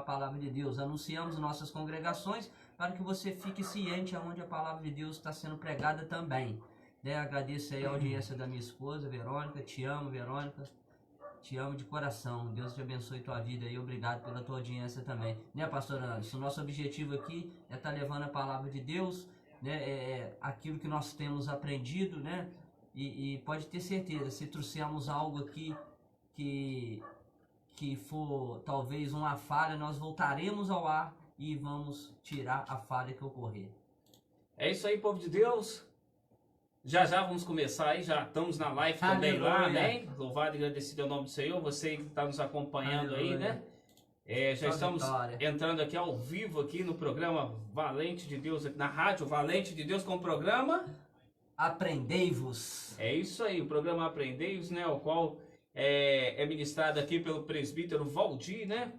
a palavra de Deus. Anunciamos nossas congregações para que você fique ciente aonde a palavra de Deus está sendo pregada também. Né? Agradeço aí a audiência da minha esposa, Verônica. Te amo, Verônica. Te amo de coração. Deus te abençoe tua vida e obrigado pela tua audiência também. Né, pastor Anderson? Nosso objetivo aqui é estar levando a palavra de Deus, né? Aquilo que nós temos aprendido, né? E pode ter certeza, se trouxermos algo aqui que for talvez uma falha, nós voltaremos ao ar e vamos tirar a falha que ocorrer. É isso aí, povo de Deus. Já vamos começar aí, já estamos na live também lá, amém? Louvado e agradecido ao nome do Senhor, você que está nos acompanhando aí, né? Já estamos entrando aqui ao vivo aqui no programa Valente de Deus, na rádio Valente de Deus com o programa Aprendei-vos. É isso aí, o programa Aprendei-vos, né? O qual é ministrado aqui pelo presbítero Valdir, né?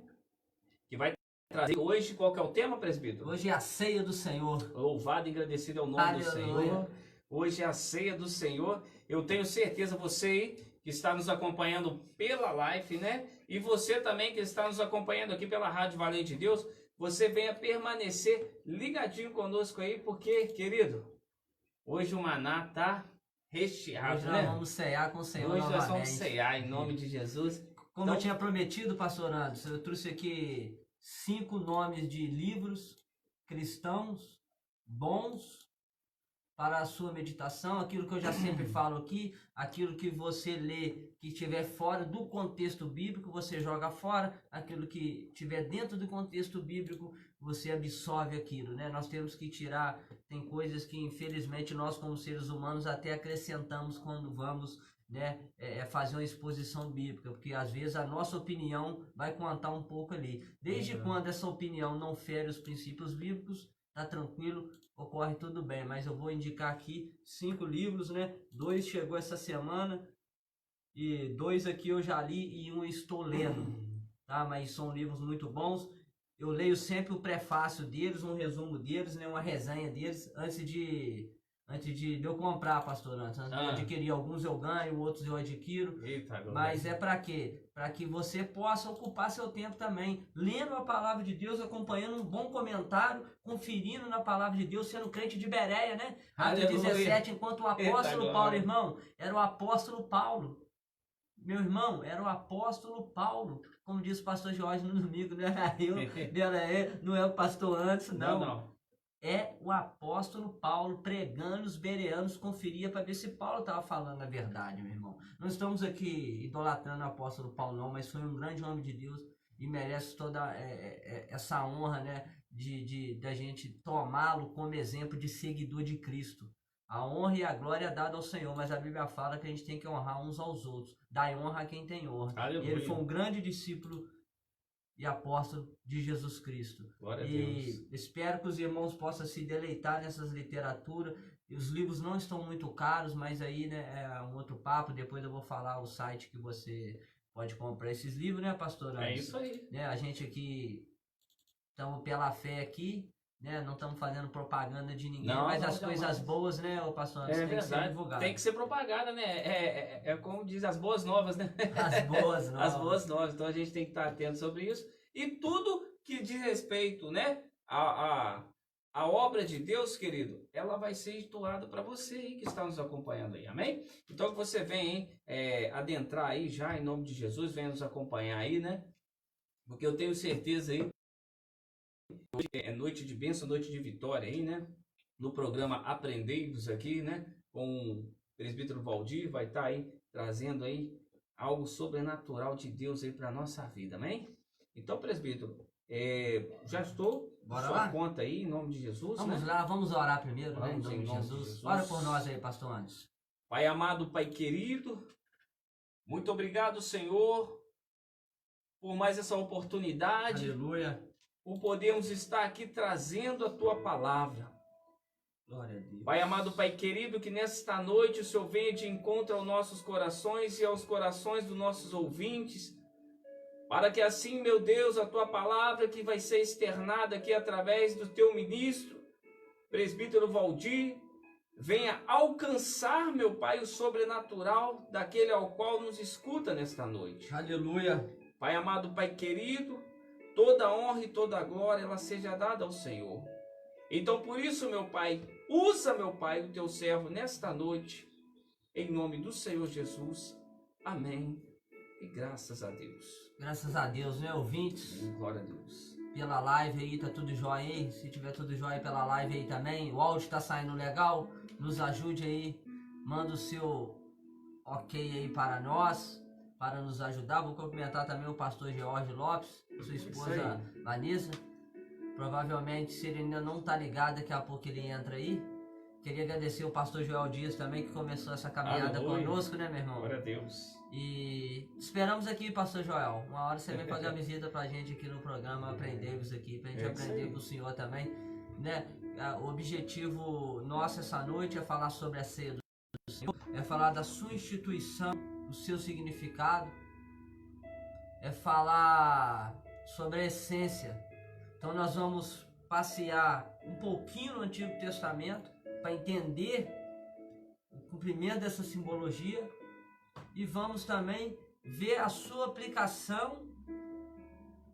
Que vai trazer hoje, qual que é o tema, presbítero? Hoje é a ceia do Senhor. Louvado e agradecido ao nome do Senhor. Hoje é a ceia do Senhor. Eu tenho certeza, você aí que está nos acompanhando pela live, né? E você também que está nos acompanhando aqui pela Rádio Valente de Deus, você venha permanecer ligadinho conosco aí, porque, querido, hoje o maná tá recheado, hoje nós vamos cear com o Senhor hoje novamente. Nós vamos cear em nome de Jesus. Como então, eu tinha prometido, pastor Anderson, eu trouxe aqui 5 nomes de livros cristãos bons para a sua meditação, aquilo que eu já sempre falo aqui, aquilo que você lê que estiver fora do contexto bíblico, você joga fora, aquilo que estiver dentro do contexto bíblico, você absorve aquilo, né? Nós temos que tirar, tem coisas que infelizmente nós como seres humanos até acrescentamos quando vamos, né, fazer uma exposição bíblica, porque às vezes a nossa opinião vai contar um pouco ali. Desde quando essa opinião não fere os princípios bíblicos, tá tranquilo, ocorre tudo bem, mas eu vou indicar aqui 5 livros, né? 2 chegou essa semana e 2 aqui eu já li e 1 estou lendo, tá? Mas são livros muito bons. Eu leio sempre o prefácio deles, um resumo deles, né? Uma resenha deles antes de eu comprar, pastor. Antes de eu adquirir, alguns eu ganho, outros eu adquiro. Eita, mas é para quê? Para que você possa ocupar seu tempo também, lendo a palavra de Deus, acompanhando um bom comentário, conferindo na palavra de Deus, sendo crente de Bereia, né? Atos 17, enquanto o apóstolo Paulo, irmão, era o apóstolo Paulo. Meu irmão, era o apóstolo Paulo. Como disse o pastor Jorge no domingo, não era eu, não é o pastor Anderson, não. É o apóstolo Paulo pregando, os bereanos conferia para ver se Paulo estava falando a verdade, meu irmão. Não estamos aqui idolatrando o apóstolo Paulo, não, mas foi um grande homem de Deus e merece toda essa honra, né, da gente tomá-lo como exemplo de seguidor de Cristo. A honra e a glória é dada ao Senhor, mas a Bíblia fala que a gente tem que honrar uns aos outros. Dai honra a quem tem honra. Aleluia. E ele foi um grande discípulo e apóstolo de Jesus Cristo. Glória a Deus. Espero que os irmãos possam se deleitar nessas literaturas. Os livros não estão muito caros, mas aí, né, é um outro papo. Depois eu vou falar o site que você pode comprar esses livros, né, pastor? É isso aí. Né, a gente aqui estamos pela fé aqui, né? Não estamos fazendo propaganda de ninguém, mas as coisas boas, né, o pastor, tem que ser divulgado. Tem que ser propagada, né? É como diz as boas novas, né? As boas novas. As boas novas. Então a gente tem que estar atento sobre isso. E tudo que diz respeito, né, a obra de Deus, querido, ela vai ser entoada para você aí que está nos acompanhando aí, amém? Então que você venha adentrar aí já em nome de Jesus, venha nos acompanhar aí, né? Porque eu tenho certeza aí, hoje é noite de bênção, noite de vitória aí, né? No programa Aprendei-vos aqui, né? Com o presbítero Valdir, vai estar aí trazendo aí algo sobrenatural de Deus aí para nossa vida, amém? Então, presbítero, já estou Bora sua lá? Conta aí, em nome de Jesus, vamos, né? Lá, vamos orar primeiro, né? Em nome de Jesus. Ora por nós aí, pastor Anderson. Pai amado, Pai querido, muito obrigado, Senhor, por mais essa oportunidade. Aleluia. Por podermos estar aqui trazendo a Tua palavra. Glória a Deus. Pai amado, Pai querido, que nesta noite o Senhor venha de encontro aos nossos corações e aos corações dos nossos ouvintes, para que assim, meu Deus, a Tua palavra que vai ser externada aqui através do Teu ministro, presbítero Valdir, venha alcançar, meu Pai, o sobrenatural daquele ao qual nos escuta nesta noite. Aleluia. Pai amado, Pai querido, toda a honra e toda a glória, ela seja dada ao Senhor. Então, por isso, meu Pai, usa, meu Pai, o teu servo nesta noite, em nome do Senhor Jesus. Amém. E graças a Deus. Graças a Deus, né, ouvintes? Glória a Deus. Pela live aí, tá tudo jóia aí? Se tiver tudo jóia pela live aí também, o áudio tá saindo legal, nos ajude aí, manda o seu ok aí para nós, para nos ajudar. Vou cumprimentar também o pastor George Lopes, sua esposa Vanessa. Provavelmente, se ele ainda não tá ligado, daqui a pouco ele entra aí. Queria agradecer o pastor Joel Dias também, que começou essa caminhada conosco, né, meu irmão? Glória a Deus. E esperamos aqui, pastor Joel. Uma hora você vem fazer uma visita pra gente aqui no programa, aprendermos aqui, pra gente aprender com o senhor também, né? O objetivo nosso essa noite é falar sobre a ceia do Senhor, é falar da sua instituição, o seu significado, é falar sobre a essência. Então nós vamos passear um pouquinho no Antigo Testamento para entender o cumprimento dessa simbologia e vamos também ver a sua aplicação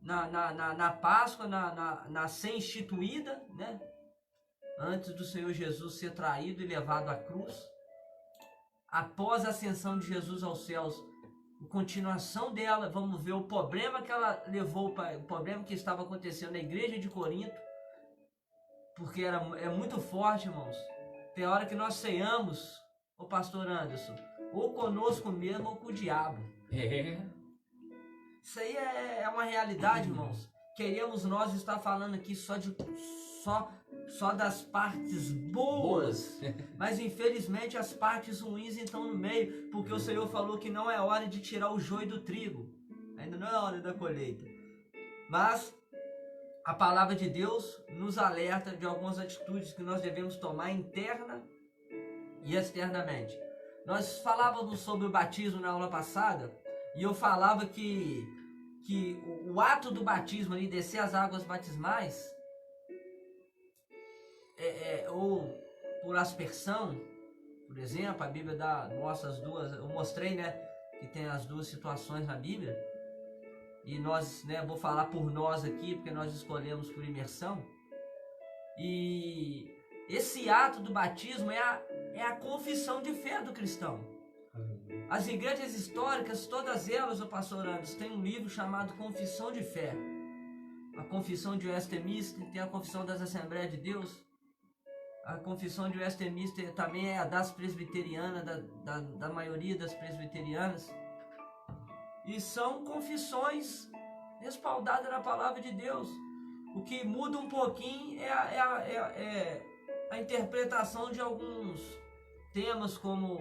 na Páscoa, na ser instituída, né? Antes do Senhor Jesus ser traído e levado à cruz, após a ascensão de Jesus aos céus, a continuação dela, vamos ver o problema que ela levou, o problema que estava acontecendo na igreja de Corinto, porque é muito forte, irmãos. Tem hora que nós ceiamos, o pastor Anderson, ou conosco mesmo ou com o diabo. Isso aí é uma realidade, irmãos. Queríamos nós estar falando aqui só das partes boas, mas infelizmente as partes ruins estão no meio, porque o Senhor falou que não é hora de tirar o joio do trigo, ainda não é hora da colheita. Mas a palavra de Deus nos alerta de algumas atitudes que nós devemos tomar interna e externamente. Nós falávamos sobre o batismo na aula passada e eu falava que o ato do batismo ali, descer as águas batismais, ou por aspersão, por exemplo, a Bíblia mostra as duas, eu mostrei, né, que tem as duas situações na Bíblia, e nós, né, vou falar por nós aqui, porque nós escolhemos por imersão, e esse ato do batismo é a confissão de fé do cristão. As igrejas históricas, todas elas, o pastor Anderson, tem um livro chamado Confissão de Fé. A confissão de Westminster, tem a confissão das Assembleias de Deus. A confissão de Westminster também é a das presbiterianas, da maioria das presbiterianas. E são confissões respaldadas na palavra de Deus. O que muda um pouquinho é a interpretação de alguns temas, como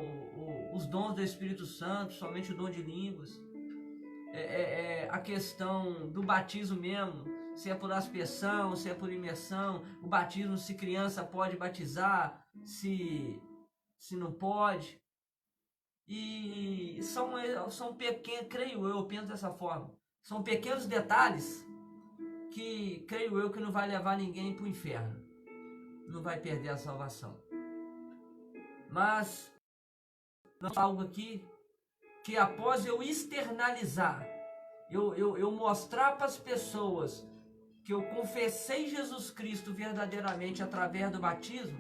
os dons do Espírito Santo, somente o dom de línguas. A questão do batismo mesmo, se é por aspersão, se é por imersão, o batismo, se criança pode batizar, se não pode. E são pequenos, creio eu penso dessa forma, são pequenos detalhes que, creio eu, que não vai levar ninguém para o inferno, não vai perder a salvação. Mas algo aqui que, após eu externalizar, eu mostrar para as pessoas que eu confessei Jesus Cristo verdadeiramente através do batismo,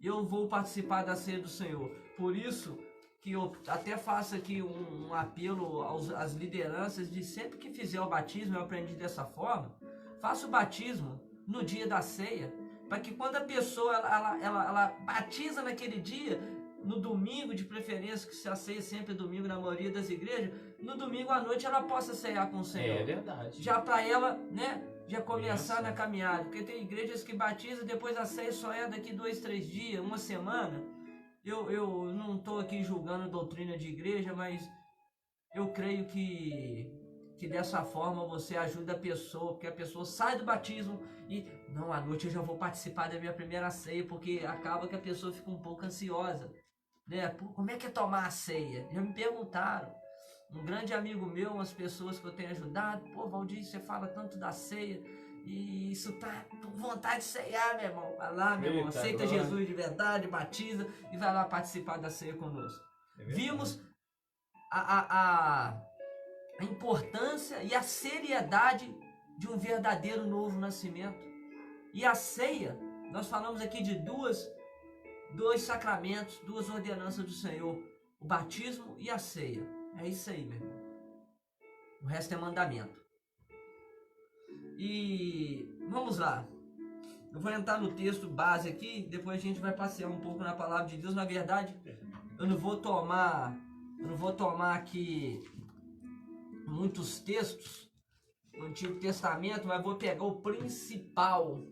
eu vou participar da ceia do Senhor. Por isso que eu até faço aqui um apelo às lideranças de sempre que fizer o batismo, eu aprendi dessa forma, faça o batismo no dia da ceia, para que quando a pessoa ela batiza naquele dia, no domingo de preferência, que se a ceia sempre é domingo na maioria das igrejas, no domingo à noite ela possa ceiar com o Senhor. É verdade. Já para ela, né, já começar na caminhada. Porque tem igrejas que batizam, depois a ceia só é daqui 2, 3 dias, uma semana. Eu não estou aqui julgando doutrina de igreja, mas eu creio que dessa forma você ajuda a pessoa, porque a pessoa sai do batismo e, não, à noite eu já vou participar da minha primeira ceia, porque acaba que a pessoa fica um pouco ansiosa, né? Pô, como é que é tomar a ceia? Já me perguntaram. Um grande amigo meu, umas pessoas que eu tenho ajudado, pô, Valdir, você fala tanto da ceia, e isso tá com vontade de ceiar, meu irmão. Vai lá, meu irmão, aceita agora Jesus de verdade, batiza e vai lá participar da ceia conosco. Vimos a importância e a seriedade de um verdadeiro novo nascimento. E a ceia, nós falamos aqui de dois sacramentos, duas ordenanças do Senhor, o batismo e a ceia. É isso aí, meu irmão. O resto é mandamento. E vamos lá. Eu vou entrar no texto base aqui, depois a gente vai passear um pouco na palavra de Deus. Na verdade, eu não vou tomar aqui muitos textos do Antigo Testamento, mas vou pegar o principal.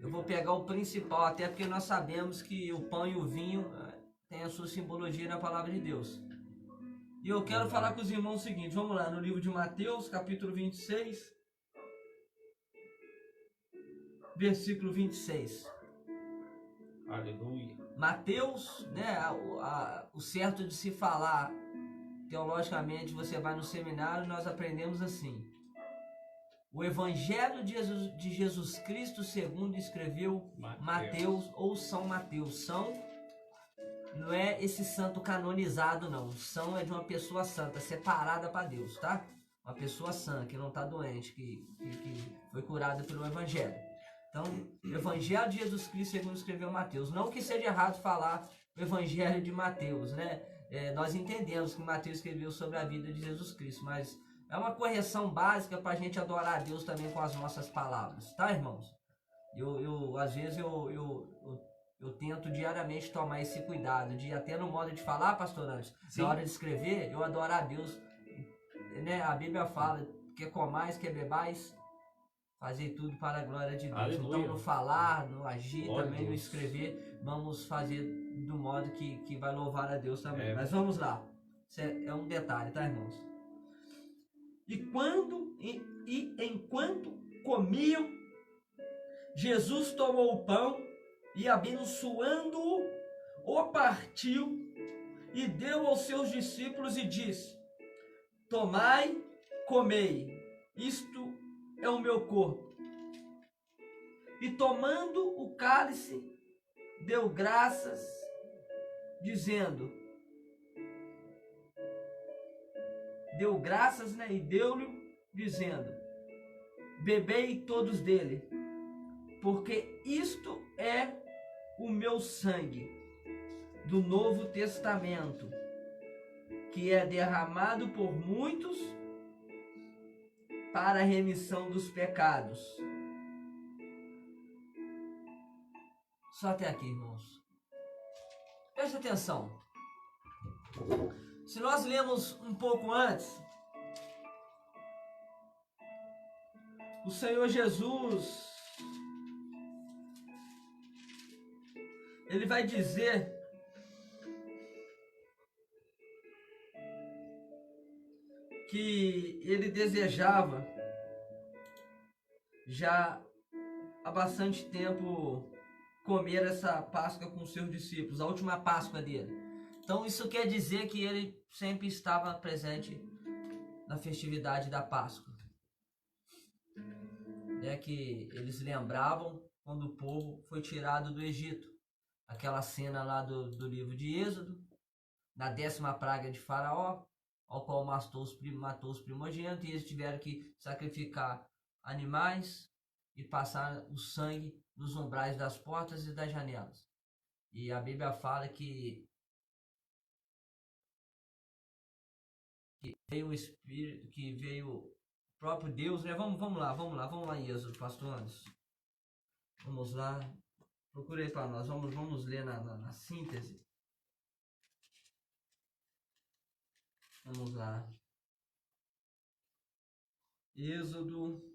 Eu vou pegar o principal, até porque nós sabemos que o pão e o vinho têm a sua simbologia na palavra de Deus. E eu quero falar com os irmãos o seguinte, vamos lá, no livro de Mateus, capítulo 26, versículo 26. Aleluia. Mateus, né, o certo de se falar, teologicamente, você vai no seminário, nós aprendemos assim. O Evangelho de Jesus Cristo, segundo escreveu Mateus ou São Mateus. São não é esse santo canonizado, não. São é de uma pessoa santa, separada para Deus, tá? Uma pessoa sã, que não está doente, que foi curada pelo Evangelho. Então, o Evangelho de Jesus Cristo, segundo escreveu Mateus. Não que seja errado falar o Evangelho de Mateus, né? Nós entendemos que Mateus escreveu sobre a vida de Jesus Cristo, mas é uma correção básica para a gente adorar a Deus também com as nossas palavras, tá, irmãos? Às vezes eu tento diariamente tomar esse cuidado, de até no modo de falar, pastor Antes, na hora de escrever, eu adoro a Deus, né? A Bíblia fala, quer comais, quer bebais, fazer tudo para a glória de Deus. Aleluia. Então, no falar, no agir, Glória também no escrever, vamos fazer do modo que vai louvar a Deus também. Mas vamos lá. Isso é um detalhe, tá, irmãos? E enquanto comiam, Jesus tomou o pão e, abençoando-o, o partiu e deu aos seus discípulos e disse: tomai, comei, isto é o meu corpo. E tomando o cálice, deu graças, dizendo, deu graças, né, e deu-lhe, dizendo, bebei todos dele, porque isto é o meu sangue do Novo Testamento, que é derramado por muitos para a remissão dos pecados. Só até aqui, irmãos. Preste atenção. Se nós lemos um pouco antes, o Senhor Jesus, ele vai dizer que ele desejava já há bastante tempo comer essa Páscoa com seus discípulos, a última Páscoa dele. Então isso quer dizer que ele sempre estava presente na festividade da Páscoa. É que eles lembravam quando o povo foi tirado do Egito. Aquela cena lá do livro de Êxodo, na 10ª praga de Faraó, ao qual matou os primogênitos, e eles tiveram que sacrificar animais e passar o sangue nos umbrais das portas e das janelas. E a Bíblia fala que veio o Espírito, que veio o próprio Deus, né? Vamos lá em Êxodo, pastor Anderson. Vamos lá. Procurei para nós, vamos ler na síntese. Vamos lá. Êxodo.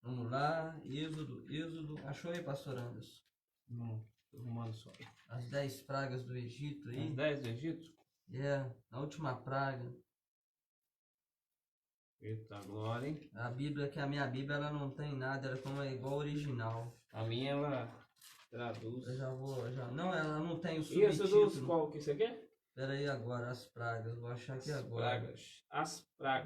Vamos lá, Êxodo. Achou aí, pastor Anderson? Não, tô arrumando só. As 10 pragas do Egito aí. As 10 do Egito? A última praga. Eita glória, hein? A Bíblia, que a minha Bíblia, ela não tem nada, ela é igual ao original. A minha, ela traduz. Não, ela não tem o subtítulo. Isso, qual que você quer? Espera aí agora, as pragas, vou achar aqui agora. As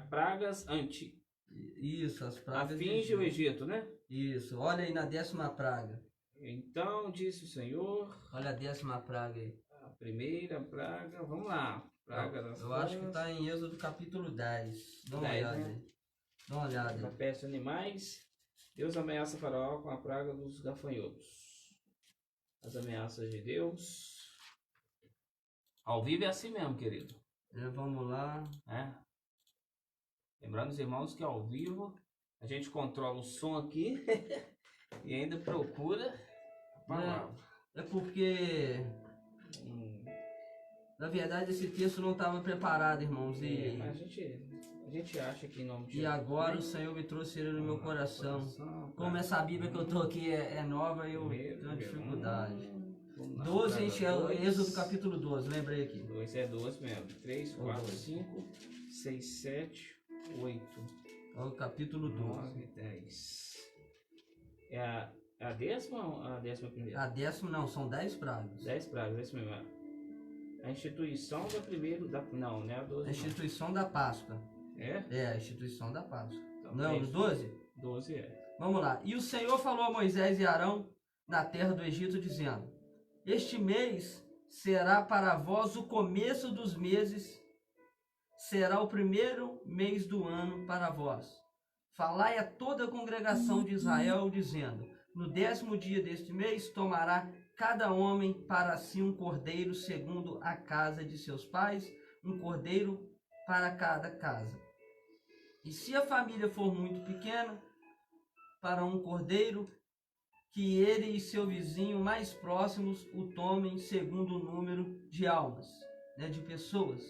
pragas anti. Isso, as pragas. Afinge o Egito, né? Isso, olha aí na 10ª praga. Então disse o Senhor. Olha a 10ª praga aí. A primeira praga, vamos lá. Praga das Eu acho que está em Êxodo capítulo 10. Dá uma 10, olhada né? aí. Dá uma olhada Da aí. peste de animais. Deus ameaça Faraó com a praga dos gafanhotos. As ameaças de Deus. Ao vivo é assim mesmo, querido. Vamos lá. Lembrando os irmãos que ao vivo a gente controla o som aqui e ainda procura a palavra. É porque, na verdade, esse texto não estava preparado, irmãos. Mas a gente acha que em nome de E agora o Senhor me trouxe ele no meu coração. Como essa Bíblia que eu estou aqui é nova, eu tenho uma dificuldade. 12, gente, é Êxodo capítulo 12, lembrei aqui. 2 é 12 mesmo. 3, 4, 5, 6, 7, 8. É o capítulo 12. 9, 10. É a décima ou a 11ª? A décima não, são 10 pragas. 10 pragas, é isso mesmo. A instituição da primeira. Não, não é a 12. A instituição da Páscoa. É? A instituição da Páscoa. Então, não, os 12? 12 é. Vamos lá. E o Senhor falou a Moisés e Arão na terra do Egito, dizendo: Este mês será para vós o começo dos meses, será o primeiro mês do ano para vós. Falai a toda a congregação de Israel, dizendo: No 10º dia deste mês tomará cada homem para si um cordeiro segundo a casa de seus pais, um cordeiro para cada casa. E se a família for muito pequena, para um cordeiro, que ele e seu vizinho mais próximos o tomem segundo o número de almas, de pessoas.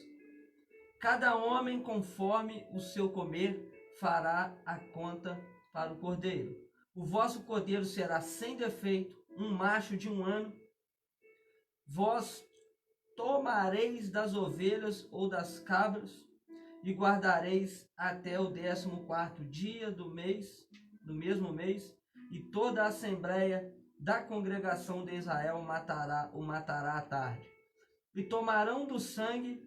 Cada homem, conforme o seu comer, fará a conta para o cordeiro. O vosso cordeiro será sem defeito, um macho de 1 ano. Vós tomareis das ovelhas ou das cabras e guardareis até o 14º dia do mesmo mês, e toda a assembleia da congregação de Israel o matará à tarde. E tomarão do sangue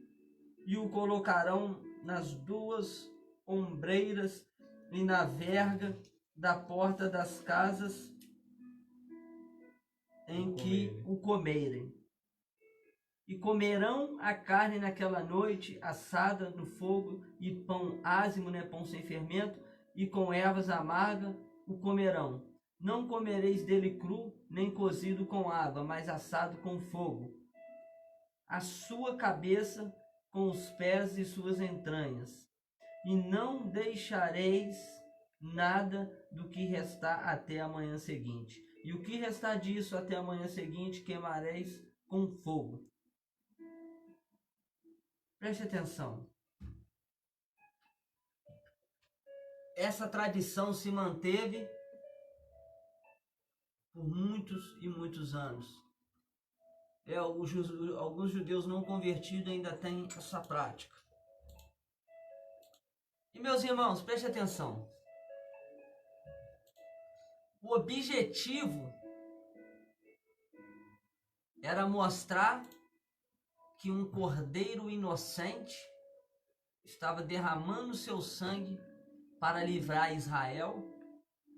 e o colocarão nas 2 ombreiras e na verga da porta das casas em que o comerem. E comerão a carne naquela noite, assada no fogo, e pão ázimo, pão sem fermento, e com ervas amargas o comerão. Não comereis dele cru, nem cozido com água, mas assado com fogo. A sua cabeça com os pés e suas entranhas. E não deixareis nada do que restar até a manhã seguinte. E o que restar disso até a manhã seguinte queimareis com fogo. Preste atenção. Essa tradição se manteve por muitos e muitos anos. Alguns judeus não convertidos ainda têm essa prática. E meus irmãos, preste atenção. O objetivo era mostrar que um cordeiro inocente estava derramando seu sangue para livrar Israel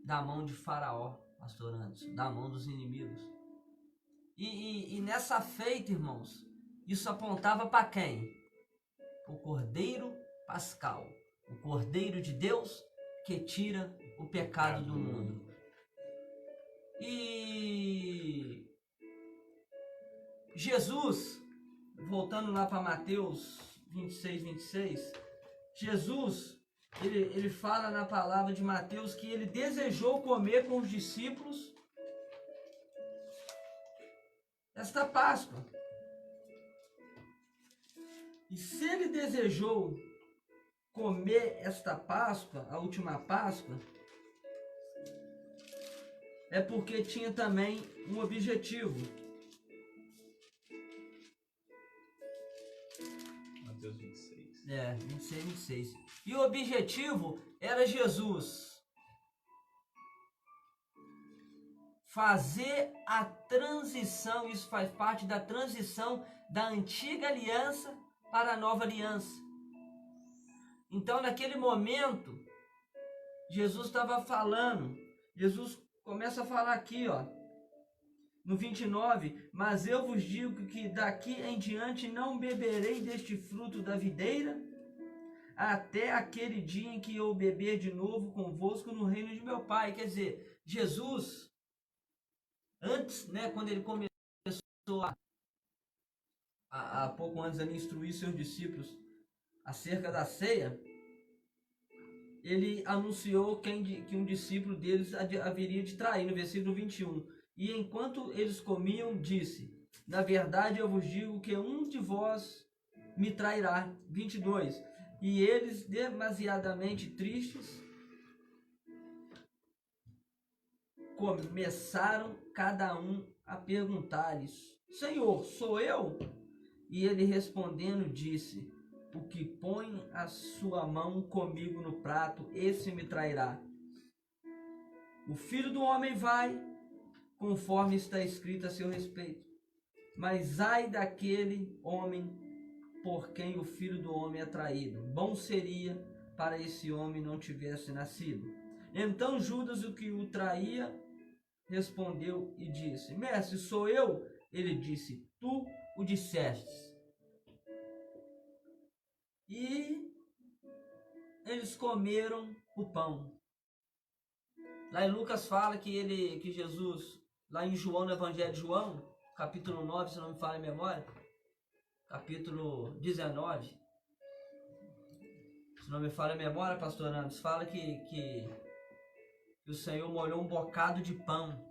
da mão de Faraó, pastor Anderson, da mão dos inimigos. E nessa feita, irmãos, isso apontava para quem? O Cordeiro Pascal, o Cordeiro de Deus que tira o pecado do mundo. E Jesus, voltando lá para Mateus 26, Jesus, ele fala na palavra de Mateus que ele desejou comer com os discípulos esta Páscoa. E se ele desejou comer esta Páscoa, a última Páscoa, é porque tinha também um objetivo. Mateus 26. 26. E o objetivo era Jesus fazer a transição, isso faz parte da transição da antiga aliança para a nova aliança. Então, naquele momento, Jesus estava falando, Jesus começa a falar aqui, No 29, mas eu vos digo que daqui em diante não beberei deste fruto da videira, até aquele dia em que eu beber de novo convosco no reino de meu Pai. Quer dizer, Jesus, antes, né, quando ele começou há pouco antes a instruir seus discípulos acerca da ceia, ele anunciou que um discípulo deles haveria de trair, no versículo 21. E enquanto eles comiam, disse: na verdade eu vos digo que um de vós me trairá. 22. E eles, demasiadamente tristes, começaram cada um a perguntar-lhes: Senhor, sou eu? E ele respondendo disse: o que põe a sua mão comigo no prato, esse me trairá. O Filho do Homem vai, conforme está escrito a seu respeito. Mas ai daquele homem por quem o Filho do Homem é traído. Bom seria para esse homem não tivesse nascido. Então Judas, o que o traía, respondeu e disse: Mestre, sou eu? Ele disse: tu o dissestes. E eles comeram o pão. Lá em Lucas fala que Jesus, lá em João, no Evangelho de João, capítulo 9, se não me falha a memória, capítulo 19, se não me falha a memória, pastor Andes, fala que o Senhor molhou um bocado de pão.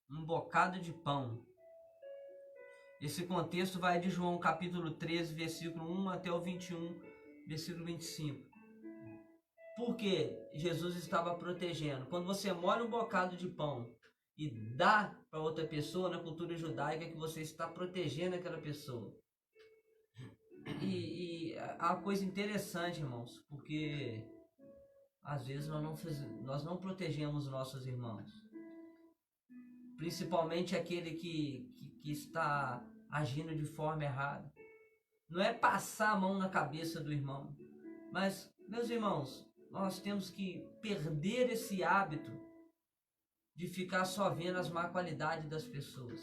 Um bocado de pão. Esse contexto vai de João capítulo 13, versículo 1 até o 21, versículo 25. Porque Jesus estava protegendo. Quando você molha um bocado de pão e dá para outra pessoa, na cultura judaica, que você está protegendo aquela pessoa. E é uma coisa interessante, irmãos, porque às vezes nós não protegemos nossos irmãos. Principalmente aquele que está agindo de forma errada. Não é passar a mão na cabeça do irmão. Mas, meus irmãos, nós temos que perder esse hábito de ficar só vendo as má qualidades das pessoas.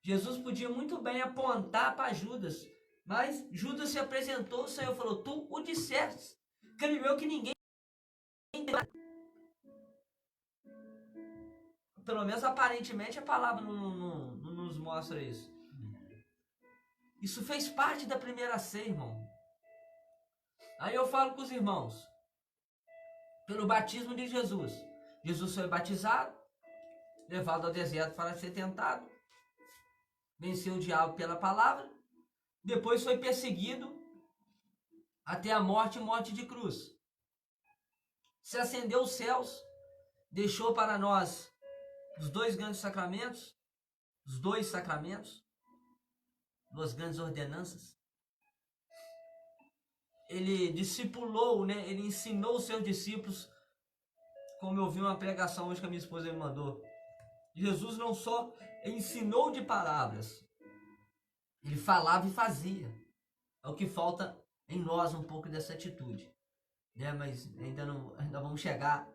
Jesus podia muito bem apontar para Judas, mas Judas se apresentou, o Senhor falou: tu o disseste. Creio que ninguém, pelo menos aparentemente a palavra não nos mostra isso. Isso fez parte da primeira ceia, irmão. Aí eu falo com os irmãos, pelo batismo de Jesus. Jesus foi batizado, levado ao deserto para ser tentado, venceu o diabo pela palavra, depois foi perseguido até a morte e morte de cruz. Se ascendeu aos céus, deixou para nós os dois grandes sacramentos, os dois sacramentos, duas grandes ordenanças. Ele discipulou, né? Ele ensinou os seus discípulos, como eu vi uma pregação hoje que a minha esposa me mandou. Jesus não só ensinou de palavras, ele falava e fazia. É o que falta em nós um pouco dessa atitude, né? Mas ainda vamos chegar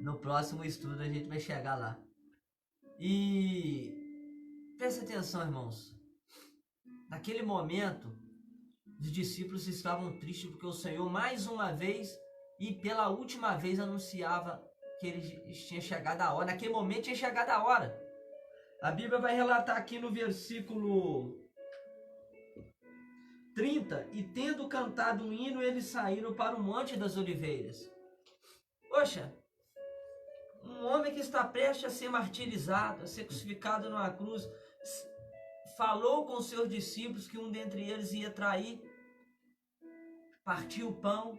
no próximo estudo, a gente vai chegar lá. E presta atenção, irmãos. Naquele momento, os discípulos estavam tristes porque o Senhor mais uma vez e pela última vez anunciava que ele tinha chegado a hora. Naquele momento tinha chegado a hora. A Bíblia vai relatar aqui no versículo 30: e tendo cantado um hino, eles saíram para o Monte das Oliveiras. Poxa, um homem que está prestes a ser martirizado, a ser crucificado numa cruz, falou com os seus discípulos que um dentre eles ia trair, partiu o pão,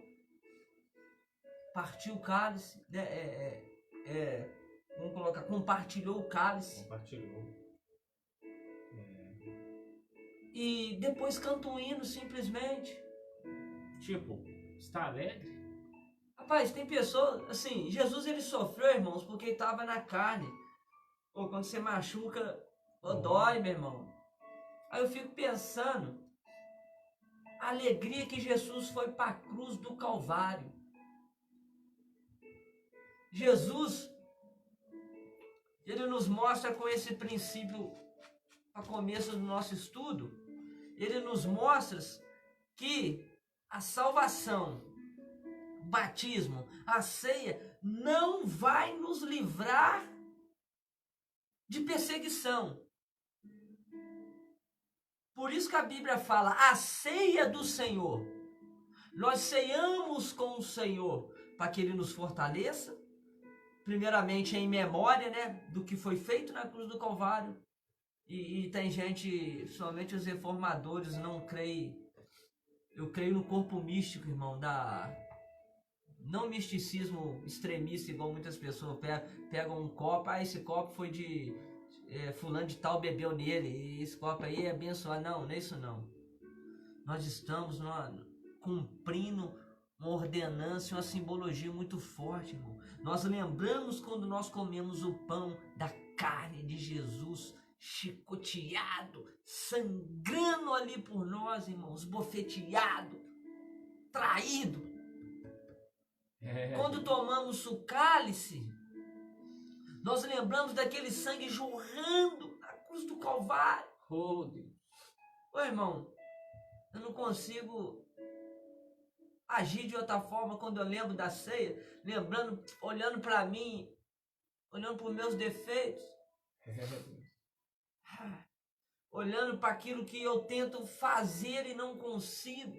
partiu o cálice, né? Vamos colocar, compartilhou o cálice. E depois canta um hino simplesmente. Tipo, está alegre? Rapaz, tem pessoas, assim, Jesus ele sofreu, irmãos, porque ele estava na carne. Pô, quando você machuca, dói, meu irmão. Aí eu fico pensando, a alegria que Jesus foi para a cruz do Calvário. Jesus, ele nos mostra com esse princípio, a começo do nosso estudo, ele nos mostra que a salvação, o batismo, a ceia, não vai nos livrar de perseguição. Por isso que a Bíblia fala, a ceia do Senhor. Nós ceiamos com o Senhor para que Ele nos fortaleça, primeiramente em memória, né, do que foi feito na cruz do Calvário. E tem gente, somente os reformadores não creem. Eu creio no corpo místico, irmão, não misticismo extremista, igual muitas pessoas pegam um copo, esse copo foi de fulano de tal, bebeu nele, e esse copo aí é abençoado. Não é isso não. Nós estamos cumprindo uma ordenança, uma simbologia muito forte, irmão. Nós lembramos quando nós comemos o pão da carne de Jesus, chicoteado, sangrando ali por nós, irmãos, bofeteado, traído. Quando tomamos o cálice, nós lembramos daquele sangue jorrando na cruz do Calvário. Oh, Deus. Ô, irmão, eu não consigo agir de outra forma quando eu lembro da ceia, lembrando, olhando para mim, olhando para os meus defeitos, olhando para aquilo que eu tento fazer e não consigo,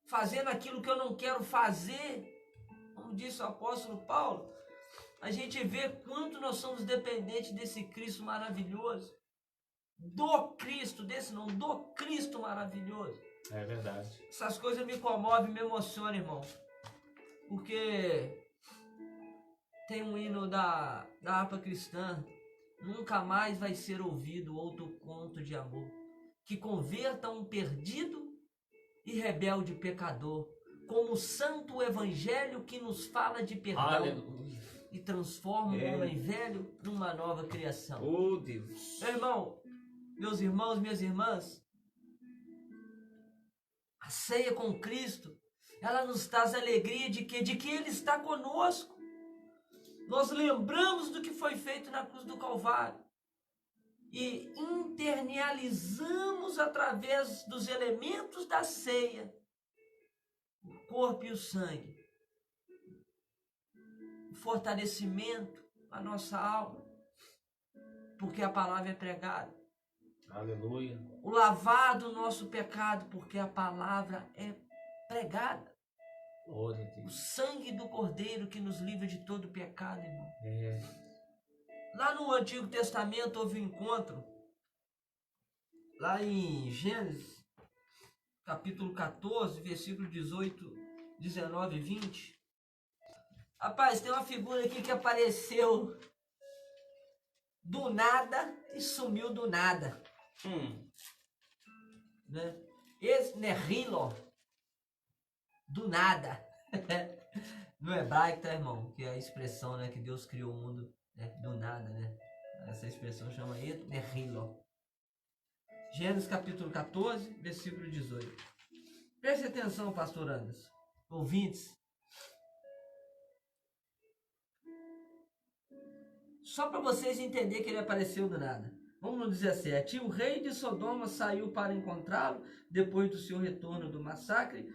fazendo aquilo que eu não quero fazer, como disse o apóstolo Paulo. A gente vê quanto nós somos dependentes desse Cristo maravilhoso, do Cristo maravilhoso. É verdade. Essas coisas me comovem, me emocionam, irmão, porque tem um hino da harpa cristã: nunca mais vai ser ouvido outro conto de amor que converta um perdido e rebelde pecador, como o santo evangelho que nos fala de perdão. Aleluia. E transforma o homem velho numa nova criação. Oh, Deus. Meu irmão, meus irmãos, minhas irmãs, a ceia com Cristo, ela nos traz alegria de que Ele está conosco. Nós lembramos do que foi feito na cruz do Calvário e internalizamos através dos elementos da ceia o corpo e o sangue, o fortalecimento da nossa alma, porque a palavra é pregada. Aleluia. O lavar do nosso pecado, porque a palavra é pregada. Glória a O Deus. sangue do Cordeiro que nos livra de todo pecado, irmão. É. Lá no Antigo Testamento houve um encontro, lá em Gênesis, capítulo 14, versículo 18, 19 e 20. Rapaz, tem uma figura aqui que apareceu do nada e sumiu do nada. Né? Esse Nerilo, do nada. No hebraico, tá, irmão? Que é a expressão, né, que Deus criou o mundo, né, do nada, né? Essa expressão chama aí Nerilo. Gênesis capítulo 14, versículo 18. Preste atenção, pastor Anderson, ouvintes. Só para vocês entenderem que ele apareceu do nada. Vamos no 17. E o rei de Sodoma saiu para encontrá-lo, depois do seu retorno do massacre,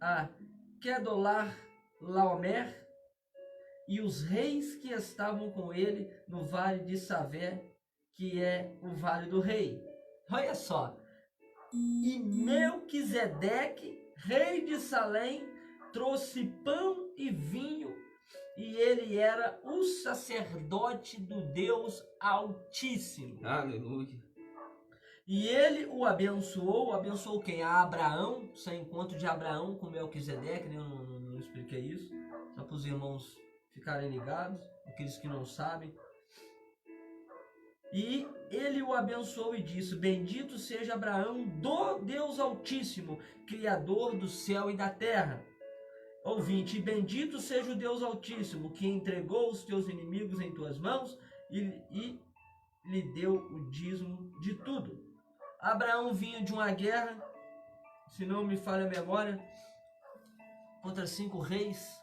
a Kedorlaomer, e os reis que estavam com ele no vale de Savé, que é o vale do rei. Olha só. E Melquisedeque, rei de Salém, trouxe pão e vinho, e ele era o sacerdote do Deus Altíssimo. Aleluia. E ele o abençoou quem? A Abraão, esse encontro de Abraão com Melquisedeque, né? Eu não expliquei isso, só para os irmãos ficarem ligados, aqueles que não sabem. E ele o abençoou e disse: bendito seja Abraão do Deus Altíssimo, Criador do céu e da terra. Ouvinte, bendito seja o Deus Altíssimo, que entregou os teus inimigos em tuas mãos e lhe deu o dízimo de tudo. Abraão vinha de uma guerra, se não me falha a memória, contra 5 reis.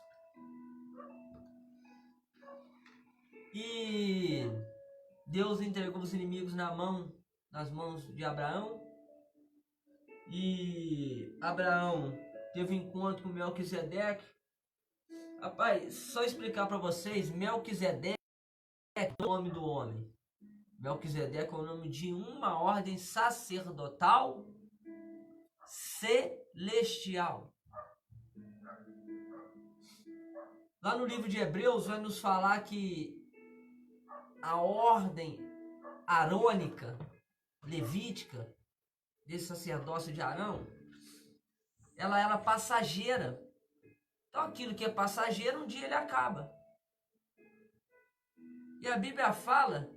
E Deus entregou os inimigos nas mãos de Abraão. E Abraão teve um encontro com Melquisedeque. Rapaz, só explicar para vocês, Melquisedeque é o nome do homem. Melquisedeque é o nome de uma ordem sacerdotal celestial. Lá no livro de Hebreus vai nos falar que a ordem arônica, levítica, desse sacerdócio de Arão, ela era passageira. Então aquilo que é passageiro, um dia ele acaba. E a Bíblia fala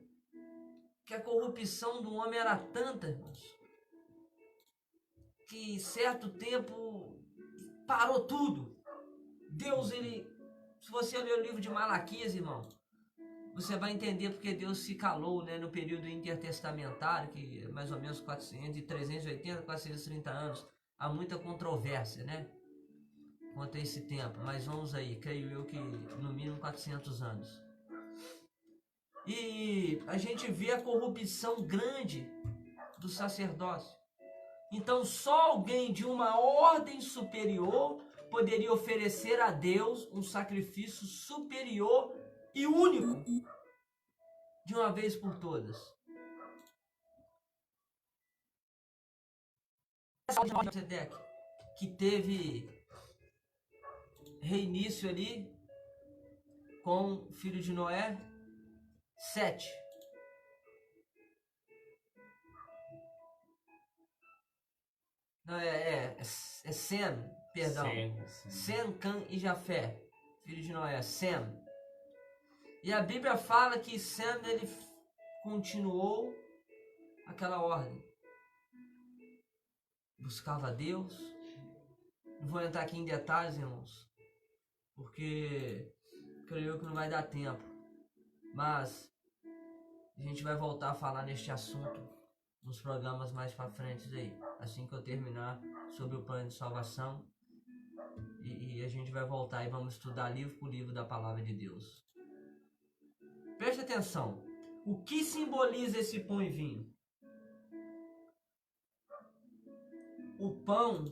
que a corrupção do homem era tanta, irmãos, que certo tempo parou tudo. Deus, se você ler o livro de Malaquias, irmão, você vai entender porque Deus se calou, né, no período intertestamentário, que é mais ou menos 380, 430 anos. Há muita controvérsia, né, quanto a esse tempo, mas vamos aí, creio eu que no mínimo 400 anos. E a gente vê a corrupção grande do sacerdócio. Então só alguém de uma ordem superior poderia oferecer a Deus um sacrifício superior e único, de uma vez por todas. Que teve reinício ali com o filho de Noé, Sete. Não, é Sem, perdão. Sem, Cã e Jafé, filho de Noé, Sem. E a Bíblia fala que Sem, ele continuou aquela ordem. Buscava Deus. Não vou entrar aqui em detalhes, irmãos, porque creio que não vai dar tempo. Mas a gente vai voltar a falar neste assunto nos programas mais para frente aí, assim que eu terminar sobre o plano de salvação, e a gente vai voltar e vamos estudar livro por livro da palavra de Deus. Preste atenção, o que simboliza esse pão e vinho? O pão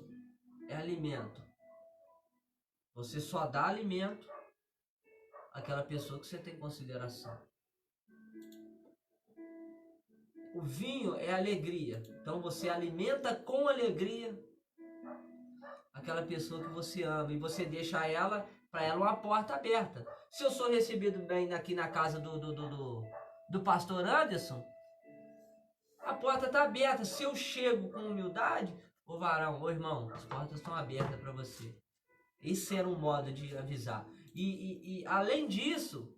é alimento. Você só dá alimento àquela pessoa que você tem consideração. O vinho é alegria. Então você alimenta com alegria aquela pessoa que você ama. E você deixa para ela uma porta aberta. Se eu sou recebido bem aqui na casa do pastor Anderson, a porta está aberta. Se eu chego com humildade, ô varão, ô irmão, as portas estão abertas para você. Esse era um modo de avisar. E além disso,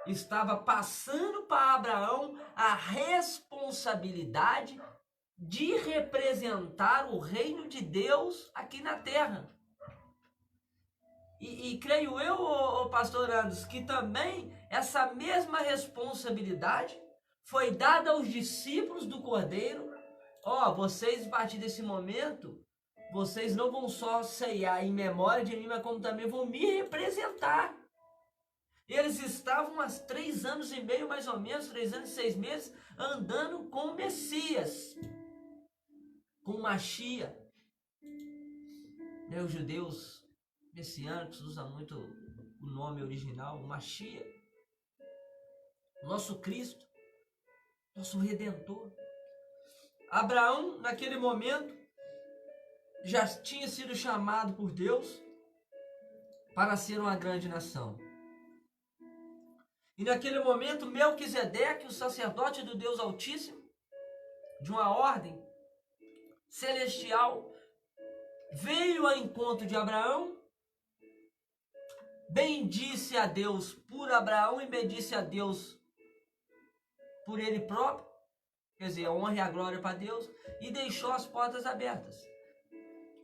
estava passando para Abraão a responsabilidade de representar o reino de Deus aqui na terra. E creio eu, ô pastor Anderson, que também essa mesma responsabilidade foi dada aos discípulos do Cordeiro. Vocês, a partir desse momento, vocês não vão só ceiar em memória de mim, mas como também vão me representar. Eles estavam há 3 anos e meio, mais ou menos, 3 anos e 6 meses, andando com o Messias, com o Machia. Os judeus messiânicos usam muito o nome original, o Machia. Nosso Cristo, nosso Redentor. Abraão, naquele momento, já tinha sido chamado por Deus para ser uma grande nação. E naquele momento, Melquisedeque, o sacerdote do Deus Altíssimo, de uma ordem celestial, veio ao encontro de Abraão, bendisse a Deus por Abraão e bendisse a Deus por ele próprio, quer dizer, a honra e a glória para Deus, e deixou as portas abertas.